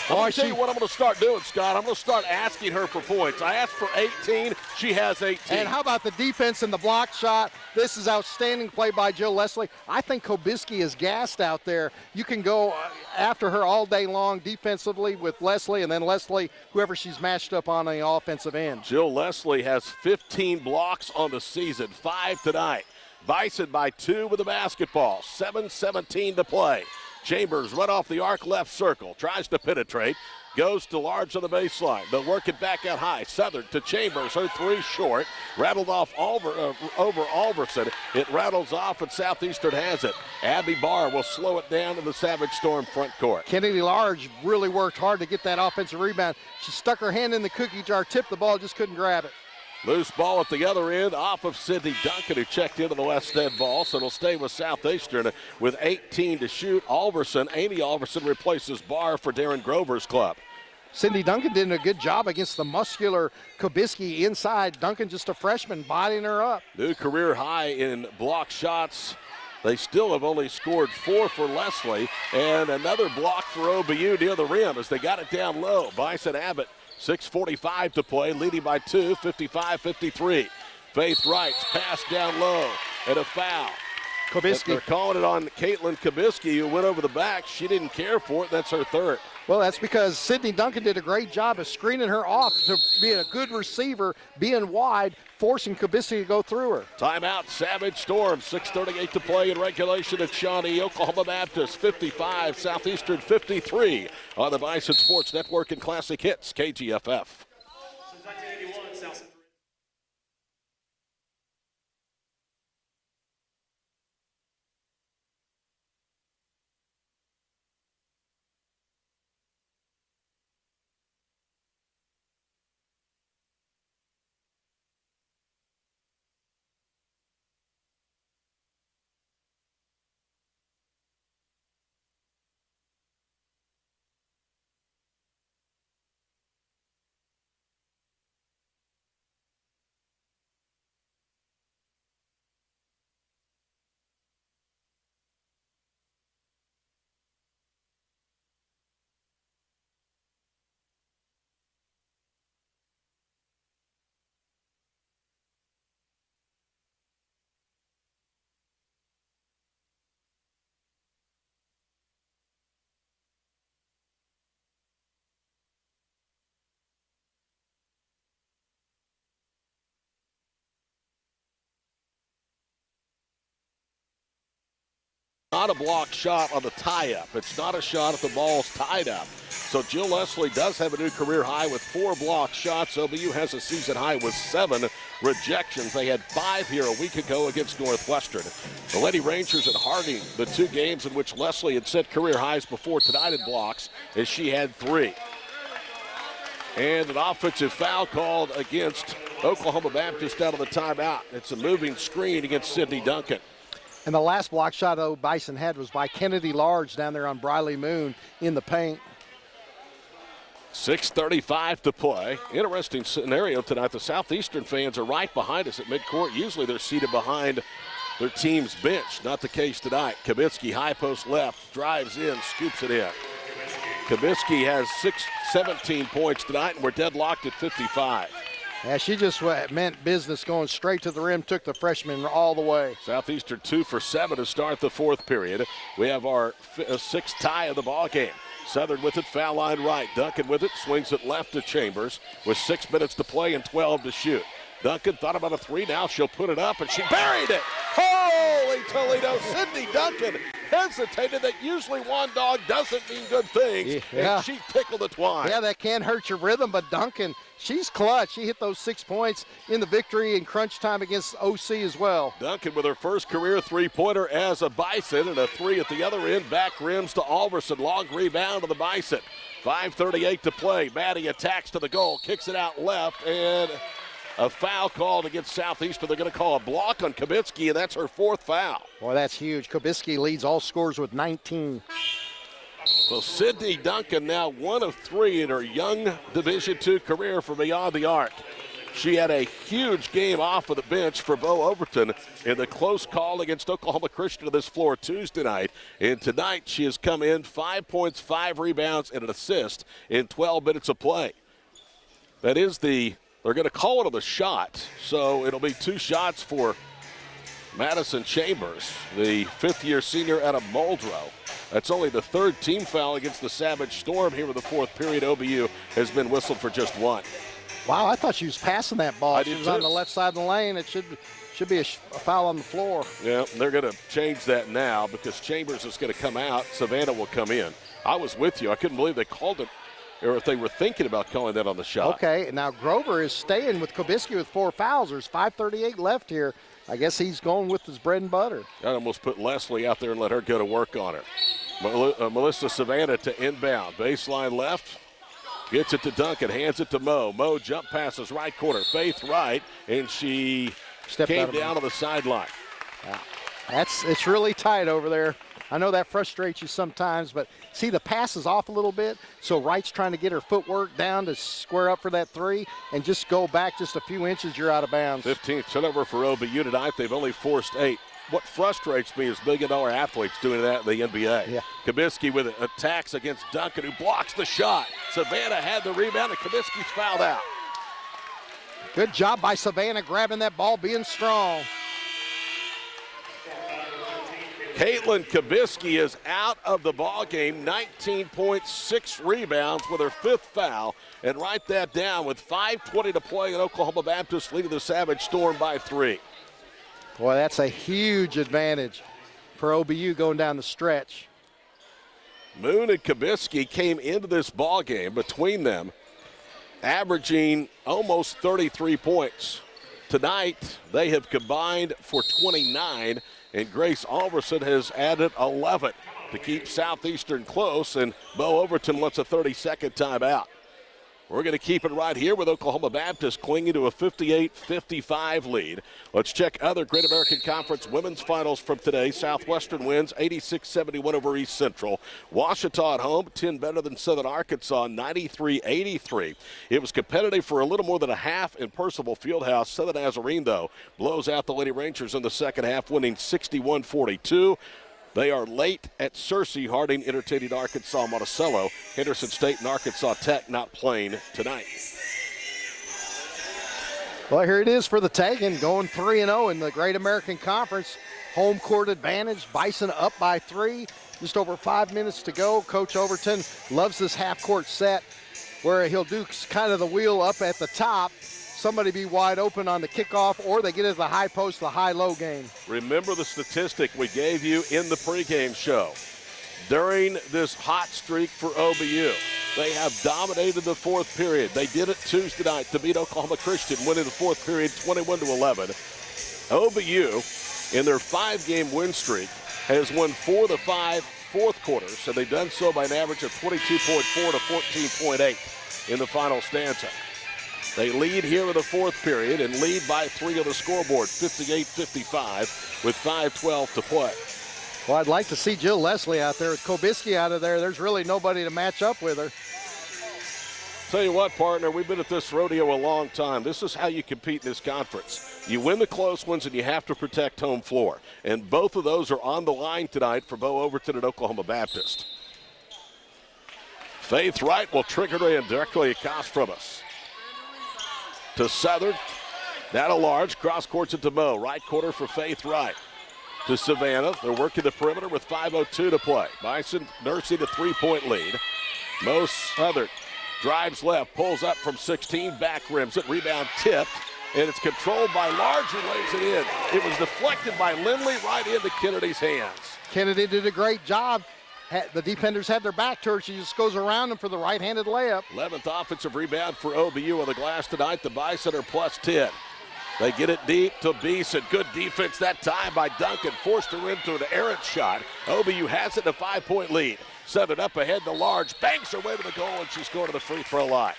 I'm going to tell you what I'm going to start doing, Scott. I'm going to start asking her for points. I asked for 18. She has 18. And how about the defense and the block shot? This is outstanding play by Jill Leslie. I think Kubisky is gassed out there. You can go after her all day long defensively with Leslie, and then Leslie, whoever she's matched up on the offensive end. Jill Leslie has 15 blocks on the season, 5 tonight. Bison by 2 with the basketball, 7:17 to play. Chambers right off the arc, left circle, tries to penetrate, goes to Large on the baseline. They'll work it back out high. Southern to Chambers, her 3 short, rattled off over Alverson. It rattles off, and Southeastern has it. Abby Barr will slow it down to the Savage Storm front court. Kennedy Large really worked hard to get that offensive rebound. She stuck her hand in the cookie jar, tipped the ball, just couldn't grab it. Loose ball at the other end off of Sydney Duncan, who checked into the West End ball, so it'll stay with Southeastern with 18 to shoot. Amy Alverson replaces Barr for Darren Grover's club. Cindy Duncan did a good job against the muscular Kubisky inside. Duncan, just a freshman, bodying her up. New career high in block shots. They still have only scored 4 for Leslie, and another block for OBU near the rim as they got it down low. Bison Abbott, 6:45 to play, leading by 2, 55-53. Faith Wright's pass down low and a foul. Kubisky. They're calling it on Caitlin Kubisky, who went over the back. She didn't care for it. That's her 3rd. Well, that's because Sydney Duncan did a great job of screening her off to be a good receiver, being wide, forcing Kubisky to go through her. Timeout, Savage Storm, 6:38 to play in regulation at Shawnee. Oklahoma Baptist 55, Southeastern 53 on the Bison Sports Network and Classic Hits, KGFF. not a block shot on the tie-up. It's not a shot if the ball's tied up. So Jill Leslie does have a new career high with 4 block shots. OBU has a season high with 7 rejections. They had 5 here a week ago against Northwestern. The Lady Rangers at Harding, the 2 games in which Leslie had set career highs before tonight in blocks, as she had 3. And an offensive foul called against Oklahoma Baptist out of the timeout. It's a moving screen against Sydney Duncan. And the last block shot Bison had was by Kennedy Large down there on Briley Moon in the paint. 6:35 to play. Interesting scenario tonight. The Southeastern fans are right behind us at midcourt. Usually they're seated behind their team's bench. Not the case tonight. Kabitsky, high post left, drives in, scoops it in. Kabitsky has 17 points tonight, and we're deadlocked at 55. Yeah, she just meant business, going straight to the rim, took the freshman all the way. Southeastern 2 for 7 to start the 4th period. We have our 6th tie of the ball game. Southern with it, foul line right. Duncan with it, swings it left to Chambers with 6 minutes to play and 12 to shoot. Duncan thought about a 3, now she'll put it up, and she buried it. Holy Toledo, Sydney Duncan hesitated. That usually one dog doesn't mean good things, and she tickled the twine. Yeah, that can hurt your rhythm, but Duncan, she's clutch. She hit those 6 points in the victory in crunch time against OC as well. Duncan with her first career three-pointer as a Bison, and a 3 at the other end. Back rims to Alverson. Long rebound to the Bison. 5:38 to play. Maddie attacks to the goal, kicks it out left, and a foul called against Southeastern. They're going to call a block on Kabitsky, and that's her 4th foul. Boy, that's huge. Kabitsky leads all scorers with 19. So Sydney Duncan now 1 of 3 in her young Division II career from beyond the arc. She had a huge game off of the bench for Bo Overton in the close call against Oklahoma Christian to this floor Tuesday night. And tonight she has come in 5 points, 5 rebounds, and an assist in 12 minutes of play. That is they're going to call it on the shot, so it'll be 2 shots for Madison Chambers, the 5th-year senior out of Muldrow. That's only the 3rd team foul against the Savage Storm here in the 4th period. OBU has been whistled for just 1. Wow, I thought she was passing that ball. She was on the left side of the lane. It should be a foul on the floor. Yeah, they're going to change that now because Chambers is going to come out. Savannah will come in. I was with you. I couldn't believe they called it, or if they were thinking about calling that on the shot. Okay, now Grover is staying with Kabitsky with 4 fouls. There's 5:38 left here. I guess he's going with his bread and butter. I almost put Leslie out there and let her go to work on her. Melissa Savannah to inbound. Baseline left. Gets it to Duncan, hands it to Mo. Mo jump passes right corner. Faith right, and she came down to the sideline. It's really tight over there. I know that frustrates you sometimes, but see the pass is off a little bit, so Wright's trying to get her footwork down to square up for that 3 and just go back just a few inches, you're out of bounds. 15th turnover for OBU tonight. They've only forced 8. What frustrates me is million-dollar athletes doing that in the NBA. Yeah. Kabitsky with attacks against Duncan, who blocks the shot. Savannah had the rebound, and Kabitsky's fouled out. Good job by Savannah grabbing that ball, being strong. Caitlin Kabitsky is out of the ball game, 19.6 rebounds with her 5th foul. And write that down with 5:20 to play, and Oklahoma Baptist leading the Savage Storm by 3. Boy, that's a huge advantage for OBU going down the stretch. Moon and Kabitsky came into this ball game between them, averaging almost 33 points. Tonight, they have combined for 29, and Grace Alverson has added 11 to keep Southeastern close, and Bo Overton wants a 30-second timeout. We're going to keep it right here with Oklahoma Baptist clinging to a 58-55 lead. Let's check other Great American Conference women's finals from today. Southwestern wins 86-71 over East Central. Ouachita at home, 10 better than Southern Arkansas, 93-83. It was competitive for a little more than a half in Percival Fieldhouse. Southern Nazarene, though, blows out the Lady Rangers in the second half, winning 61-42. They are late at Searcy. Harding entertaining Arkansas Monticello. Henderson State and Arkansas Tech not playing tonight. Well, here it is for the Tagging, going 3-0 in the Great American Conference. Home court advantage. Bison up by 3. Just over 5 minutes to go. Coach Overton loves this half-court set where he'll do kind of the wheel up at the top. somebody be wide open on the kickoff, or they get it to the high post, the high-low game. Remember the statistic we gave you in the pregame show. During this hot streak for OBU, they have dominated the fourth period. They did it Tuesday night to beat Oklahoma Christian, winning the fourth period 21-11. OBU, in their 5-game win streak, has won 4 of the 5 fourth quarters, and they've done so by an average of 22.4 to 14.8 in the final stanza. They lead here in the fourth period and lead by 3 on the scoreboard, 58-55, with 5:12 to play. Well, I'd like to see Jill Leslie out there. With Kobisky out of there, there's really nobody to match up with her. Tell you what, partner, we've been at this rodeo a long time. This is how you compete in this conference. You win the close ones, and you have to protect home floor. And both of those are on the line tonight for Bo Overton at Oklahoma Baptist. Faith Wright will trigger it in directly across from us. To Southern, now to Large, cross courts it to Mo. Right quarter for Faith Wright. To Savannah, they're working the perimeter with 5:02 to play. Bison nursing a 3-point lead. Mo Southern drives left, pulls up from 16, back rims it, rebound tipped, and it's controlled by Large, who lays it in. It was deflected by Lindley right into Kennedy's hands. Kennedy did a great job. The defenders had their back to her. She just goes around them for the right-handed layup. 11th offensive rebound for OBU on the glass tonight. The Bison are plus 10. They get it deep to Beeson. Good defense that time by Duncan. Forced her into an errant shot. OBU has it in a 5-point lead. Southern up ahead to Large. Banks her way to the goal, and she's going to the free throw line.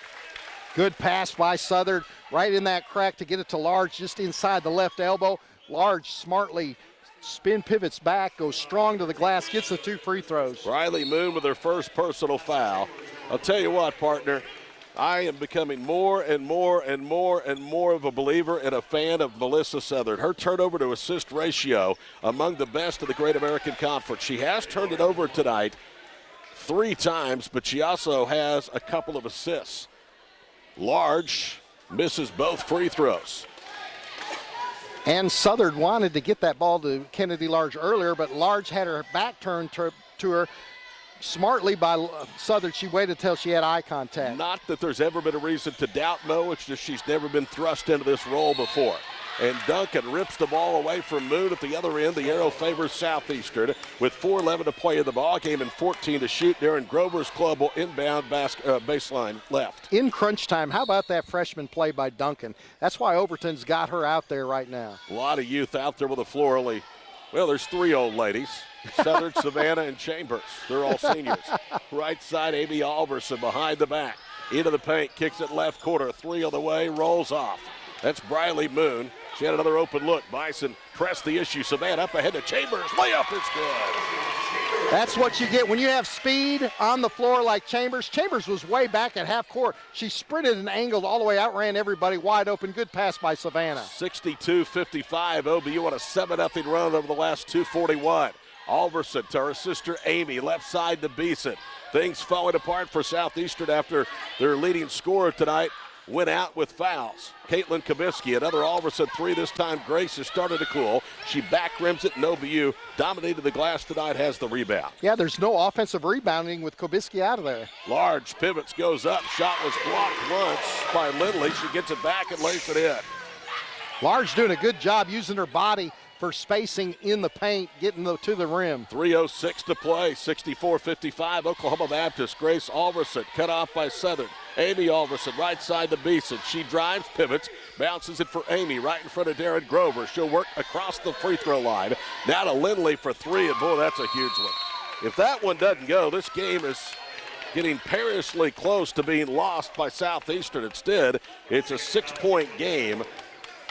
Good pass by Southern. Right in that crack to get it to Large, just inside the left elbow. Large smartly spin pivots back, goes strong to the glass, gets the 2 free throws. Riley Moon with her first personal foul. I'll tell you what, partner, I am becoming more and more and more and more of a believer and a fan of Melissa Southern. Her turnover to assist ratio among the best of the Great American Conference. She has turned it over tonight 3 times, but she also has a couple of assists. Large misses both free throws. And Southern wanted to get that ball to Kennedy Large earlier, but Large had her back turned to her. Smartly by Southern, she waited till she had eye contact. Not that there's ever been a reason to doubt Mo, it's just she's never been thrust into this role before. And Duncan rips the ball away from Moon at the other end. The arrow favors Southeastern with 4:11 to play in the ball game and 14 to shoot. Darren Grover's club will inbound baseline left. In crunch time, how about that freshman play by Duncan? That's why Overton's got her out there right now. A lot of youth out there with a floor. Well, there's 3 old ladies. Southern, Savannah, and Chambers. They're all seniors. Right side, Amy Alverson behind the back. Into the paint, kicks it left corner. 3 on the way, rolls off. That's Briley Moon. She had another open look. Bison pressed the issue. Savannah up ahead to Chambers. Layup is good. That's what you get when you have speed on the floor like Chambers. Chambers was way back at half court. She sprinted and angled all the way, outran everybody wide open. Good pass by Savannah. 62-55. OBU on a 7-0 run over the last 2:41. Alverson to her sister Amy, left side to Beeson. Things falling apart for Southeastern after their leading scorer tonight went out with fouls. Caitlin Kobisky, another Alverson 3 this time. Grace has started to cool. She back rims it, and OBU dominated the glass tonight, has the rebound. Yeah, there's no offensive rebounding with Kobisky out of there. Large pivots, goes up. Shot was blocked once by Lindley. She gets it back and lays it in. Large doing a good job using her body for spacing in the paint, getting to the rim. 3:06 to play, 64-55, Oklahoma Baptist. Grace Alverson cut off by Southern. Amy Alverson, right side to Beeson. She drives, pivots, bounces it for Amy right in front of Darren Grover. She'll work across the free throw line. Now to Lindley for 3, and boy, that's a huge one. If that one doesn't go, this game is getting perilously close to being lost by Southeastern. Instead, it's a 6-point game.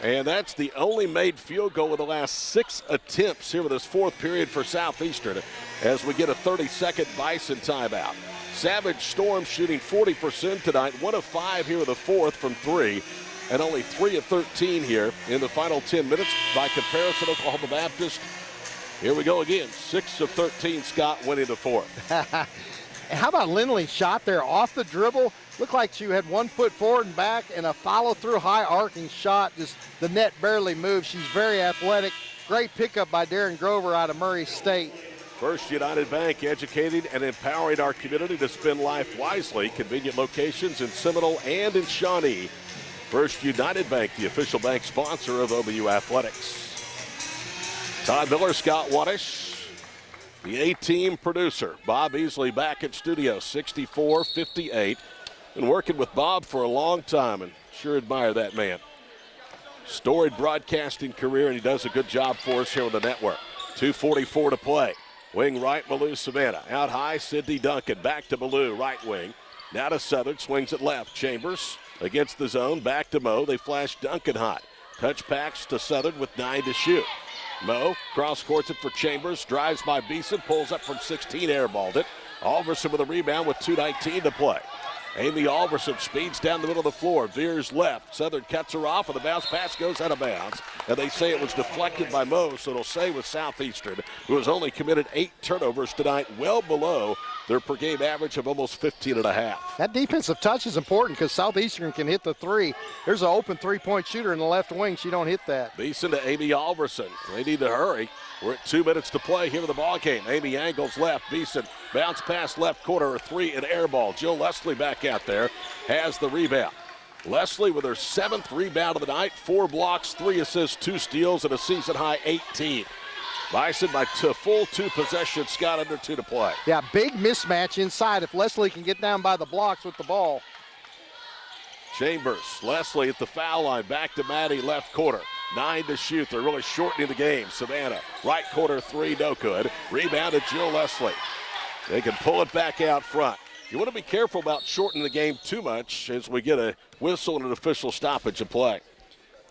And that's the only made field goal of the last 6 attempts here with this fourth period for Southeastern as we get a 30-second Bison timeout. Savage Storm shooting 40% tonight, 1 of 5 here in the fourth from 3, and only 3 of 13 here in the final 10 minutes. By comparison, Oklahoma Baptist, here we go again, 6 of 13, Scott winning the fourth. How about Lindley's shot there off the dribble? Looked like she had 1 foot forward and back and a follow-through high arcing shot. Just the net barely moved. She's very athletic. Great pickup by Darren Grover out of Murray State. First United Bank, educating and empowering our community to spend life wisely. Convenient locations in Seminole and in Shawnee. First United Bank, the official bank sponsor of OBU Athletics. Todd Miller, Scott Wadish, the A-team producer. Bob Easley back at studio, 64-58. Been working with Bob for a long time and sure admire that man. Storied broadcasting career, and he does a good job for us here on the network. 2:44 to play. Wing right, Malou Savannah. Out high, Sydney Duncan. Back to Malou, right wing. Now to Southern, swings it left. Chambers against the zone, back to Mo. They flash Duncan high. Touch packs to Southern with 9 to shoot. Mo cross courts it for Chambers, drives by Beeson, pulls up from 16, airballed it. Alverson with a rebound with 2:19 to play. Amy Alverson speeds down the middle of the floor, veers left. Southern cuts her off, and the bounce pass goes out of bounds. And they say it was deflected by Mo, so it'll stay with Southeastern, who has only committed 8 turnovers tonight, well below their per-game average of almost 15.5. That defensive touch is important because Southeastern can hit the three. There's an open three-point shooter in the left wing. She don't hit that. Beeson to Amy Alverson. They need to hurry. We're at 2 minutes to play here in the ball game. Amy angles left. Beeson bounce pass left corner, a 3 and air ball. Jill Leslie back out there has the rebound. Leslie with her 7th rebound of the night, 4 blocks, 3 assists, 2 steals, and a season-high 18. Bison by full 2 possessions. Scott, under 2 to play. Yeah, big mismatch inside if Leslie can get down by the blocks with the ball. Chambers, Leslie at the foul line, back to Maddie, left corner. 9 to shoot. They're really shortening the game. Savannah, right corner 3, no good. Rebound to Jill Leslie. They can pull it back out front. You want to be careful about shortening the game too much as we get a whistle and an official stoppage of play.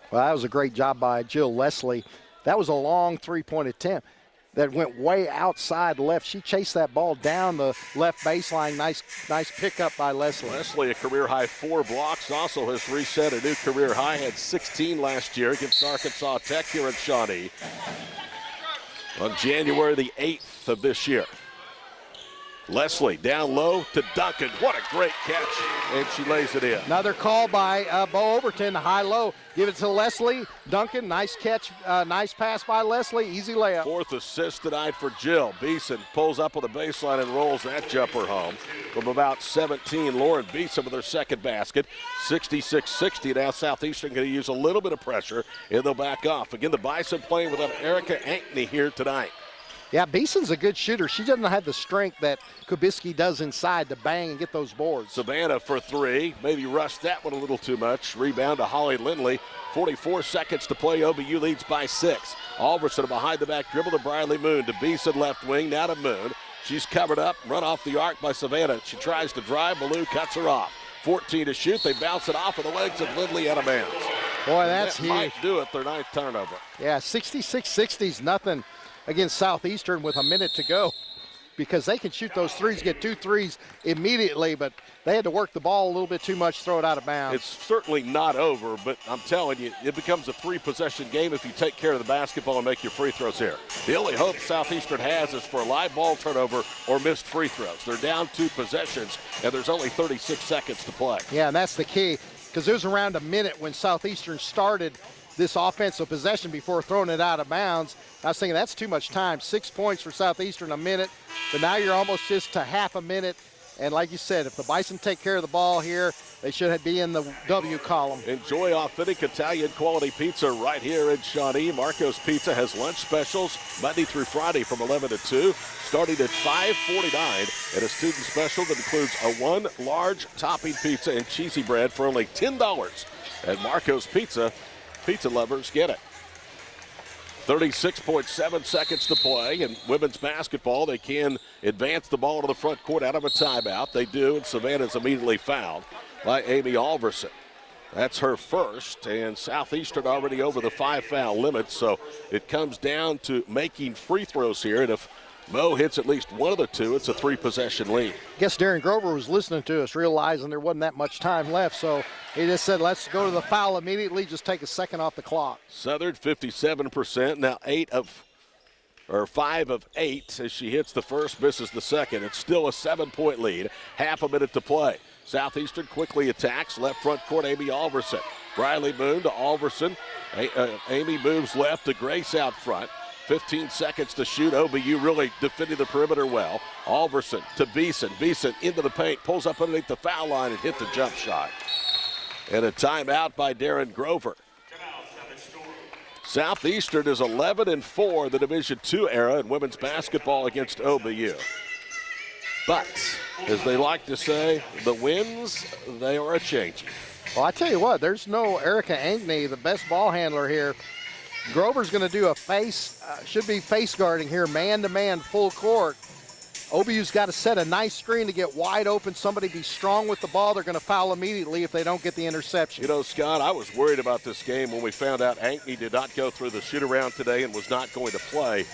Well, that was a great job by Jill Leslie. That was a long three-point attempt that went way outside left. She chased that ball down the left baseline. Nice pickup by Leslie. Leslie, a career-high 4 blocks, also has reset a new career high. Had 16 last year against Arkansas Tech here at Shawnee on January the 8th of this year. Leslie down low to Duncan. What a great catch, and she lays it in. Another call by Bo Overton, high-low. Give it to Leslie. Duncan, nice catch, nice pass by Leslie, easy layup. 4th assist tonight for Jill. Beeson pulls up on the baseline and rolls that jumper home from about 17. Lauren Beeson with her 2nd basket. 66-60. Now Southeastern going to use a little bit of pressure, and they'll back off. Again, the Bison playing without Erica Ankney here tonight. Yeah, Beeson's a good shooter. She doesn't have the strength that Kubisky does inside to bang and get those boards. Savannah for 3. Maybe rushed that one a little too much. Rebound to Holly Lindley. 44 seconds to play. OBU leads by 6. Alverson behind the back dribble to Briley Moon. To Beeson left wing. Now to Moon. She's covered up. Run off the arc by Savannah. She tries to drive. Malou cuts her off. 14 to shoot. They bounce it off of the legs of Lindley out of bounds. Boy, that's that huge. Might do it. Their 9th turnover. Yeah, 66-60's nothing against Southeastern with a minute to go because they can shoot those threes, get 2 threes immediately, but they had to work the ball a little bit too much, throw it out of bounds. It's certainly not over, but I'm telling you, it becomes a 3-possession game if you take care of the basketball and make your free throws here. The only hope Southeastern has is for a live ball turnover or missed free throws. They're down 2 possessions, and there's only 36 seconds to play. Yeah, and that's the key because there's around a minute when Southeastern started this offensive possession before throwing it out of bounds. I was thinking that's too much time. 6 points for Southeastern a minute, but now you're almost just to half a minute. And like you said, if the Bison take care of the ball here, they should be in the W column. Enjoy authentic Italian quality pizza right here in Shawnee. Marco's Pizza has lunch specials Monday through Friday from 11 to 2, starting at $5.49, and a student special that includes a 1 large topping pizza and cheesy bread for only $10. At Marco's Pizza, pizza lovers get it. 36.7 seconds to play. In women's basketball, they can advance the ball to the front court out of a timeout. They do, and Savannah's immediately fouled by Amy Alverson. That's her first, and Southeastern already over the 5-foul limit, so it comes down to making free throws here, and if Mo hits at least one of the 2, it's a 3-possession lead. I guess Darren Grover was listening to us, realizing there wasn't that much time left, so he just said, let's go to the foul immediately, just take a second off the clock. Southern 57%, now 5 of 8 as she hits the first, misses the second. It's still a 7-point lead, half a minute to play. Southeastern quickly attacks, left front court, Amy Alverson. Briley Moon to Alverson. Amy moves left to Grace out front. 15 seconds to shoot. OBU really defending the perimeter well. Alverson to Beeson. Beeson into the paint, pulls up underneath the foul line and hit the jump shot. And a timeout by Darren Grover. Southeastern is 11-4 in the Division II era in women's basketball against OBU. But, as they like to say, the wins, they are a-changing. Well, I tell you what, there's no Erica Ankney, the best ball handler here. Grover's going to do a should be face guarding here, man-to-man, full court. OBU's got to set a nice screen to get wide open. Somebody be strong with the ball. They're going to foul immediately if they don't get the interception. You know, Scott, I was worried about this game when we found out Ankney did not go through the shoot-around today and was not going to play.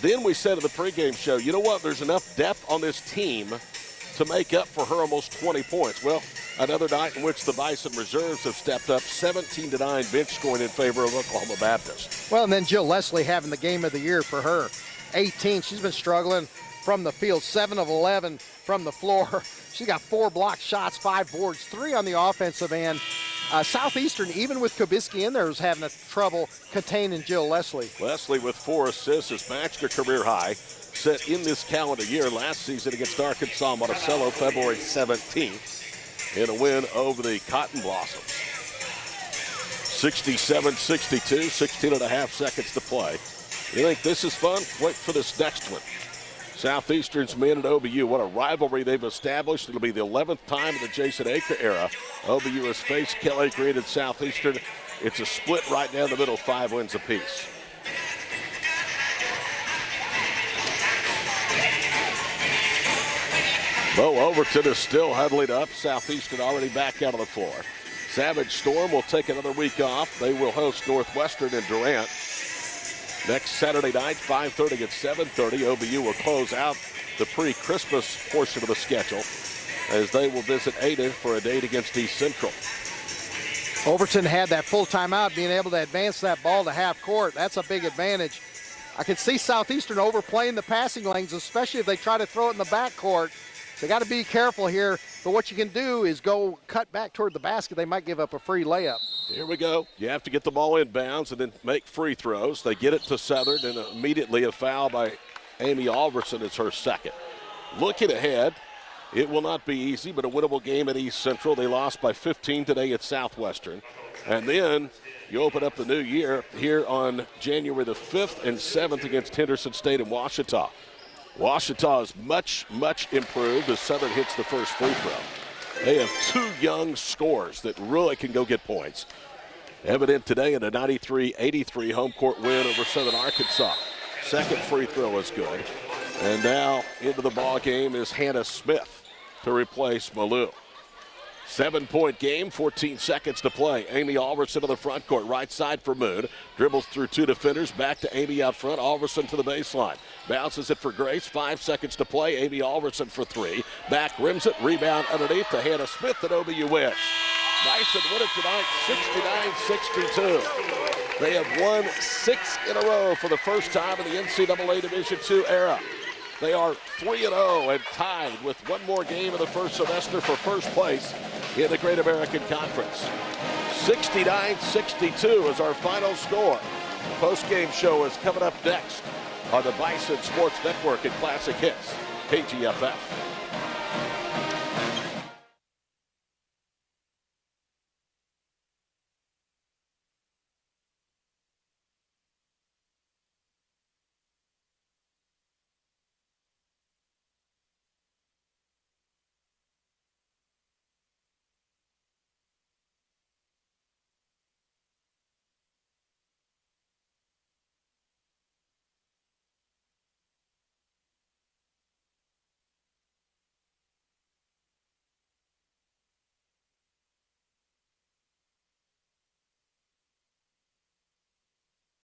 Then we said at the pregame show, you know what, there's enough depth on this team to make up for her almost 20 points. Well, another night in which the Bison reserves have stepped up, 17-9 bench scoring in favor of Oklahoma Baptist. Well, and then Jill Leslie having the game of the year for her. 18, she's been struggling from the field, 7 of 11 from the floor. She's got 4 blocked shots, 5 boards, 3 on the offensive end. Southeastern, even with Kubisky in there, was having trouble containing Jill Leslie. Leslie with 4 assists has matched her career high set in this calendar year last season against Arkansas Monticello, February 17th, in a win over the Cotton Blossoms. 67-62, 16 and a half seconds to play. You think this is fun? Wait for this next one. Southeastern's men at OBU, what a rivalry they've established. It'll be the 11th time in the Jason Aker era. OBU has faced Kelly Green and Southeastern. It's a split right down the middle, 5 wins apiece. Bo Overton is still huddling up. Southeastern already back out on the floor. Savage Storm will take another week off. They will host Northwestern in Durant next Saturday night, 5:30 at 7:30. OBU will close out the pre-Christmas portion of the schedule as they will visit Ada for a date against East Central. Overton had that full timeout, being able to advance that ball to half court. That's a big advantage. I can see Southeastern overplaying the passing lanes, especially if they try to throw it in the backcourt. They got to be careful here, but what you can do is go cut back toward the basket. They might give up a free layup. Here we go. You have to get the ball in bounds and then make free throws. They get it to Southern, and immediately a foul by Amy Alverson is her second. Looking ahead, it will not be easy, but a winnable game at East Central. They lost by 15 today at Southwestern. And then you open up the new year here on January the 5th and 7th against Henderson State in Ouachita. Ouachita is much, much improved as Southern hits the first free throw. They have 2 young scorers that really can go get points. Evident today in a 93-83 home court win over Southern Arkansas. Second free throw is good. And now into the ball game is Hannah Smith to replace Malou. 7-point game, 14 seconds to play. Amy Alverson to the front court, right side for Moon. Dribbles through 2 defenders, back to Amy out front. Alverson to the baseline. Bounces it for Grace, 5 seconds to play. Amy Alverson for 3. Back, rims it, rebound underneath to Hannah Smith, and OBU wins. Bison win it tonight, 69-62. They have won 6 in a row for the first time in the NCAA Division II era. They are 3-0 and tied with one more game in the first semester for first place in the Great American Conference. 69-62 is our final score. The post-game show is coming up next on the Bison Sports Network and Classic Hits, KGFF.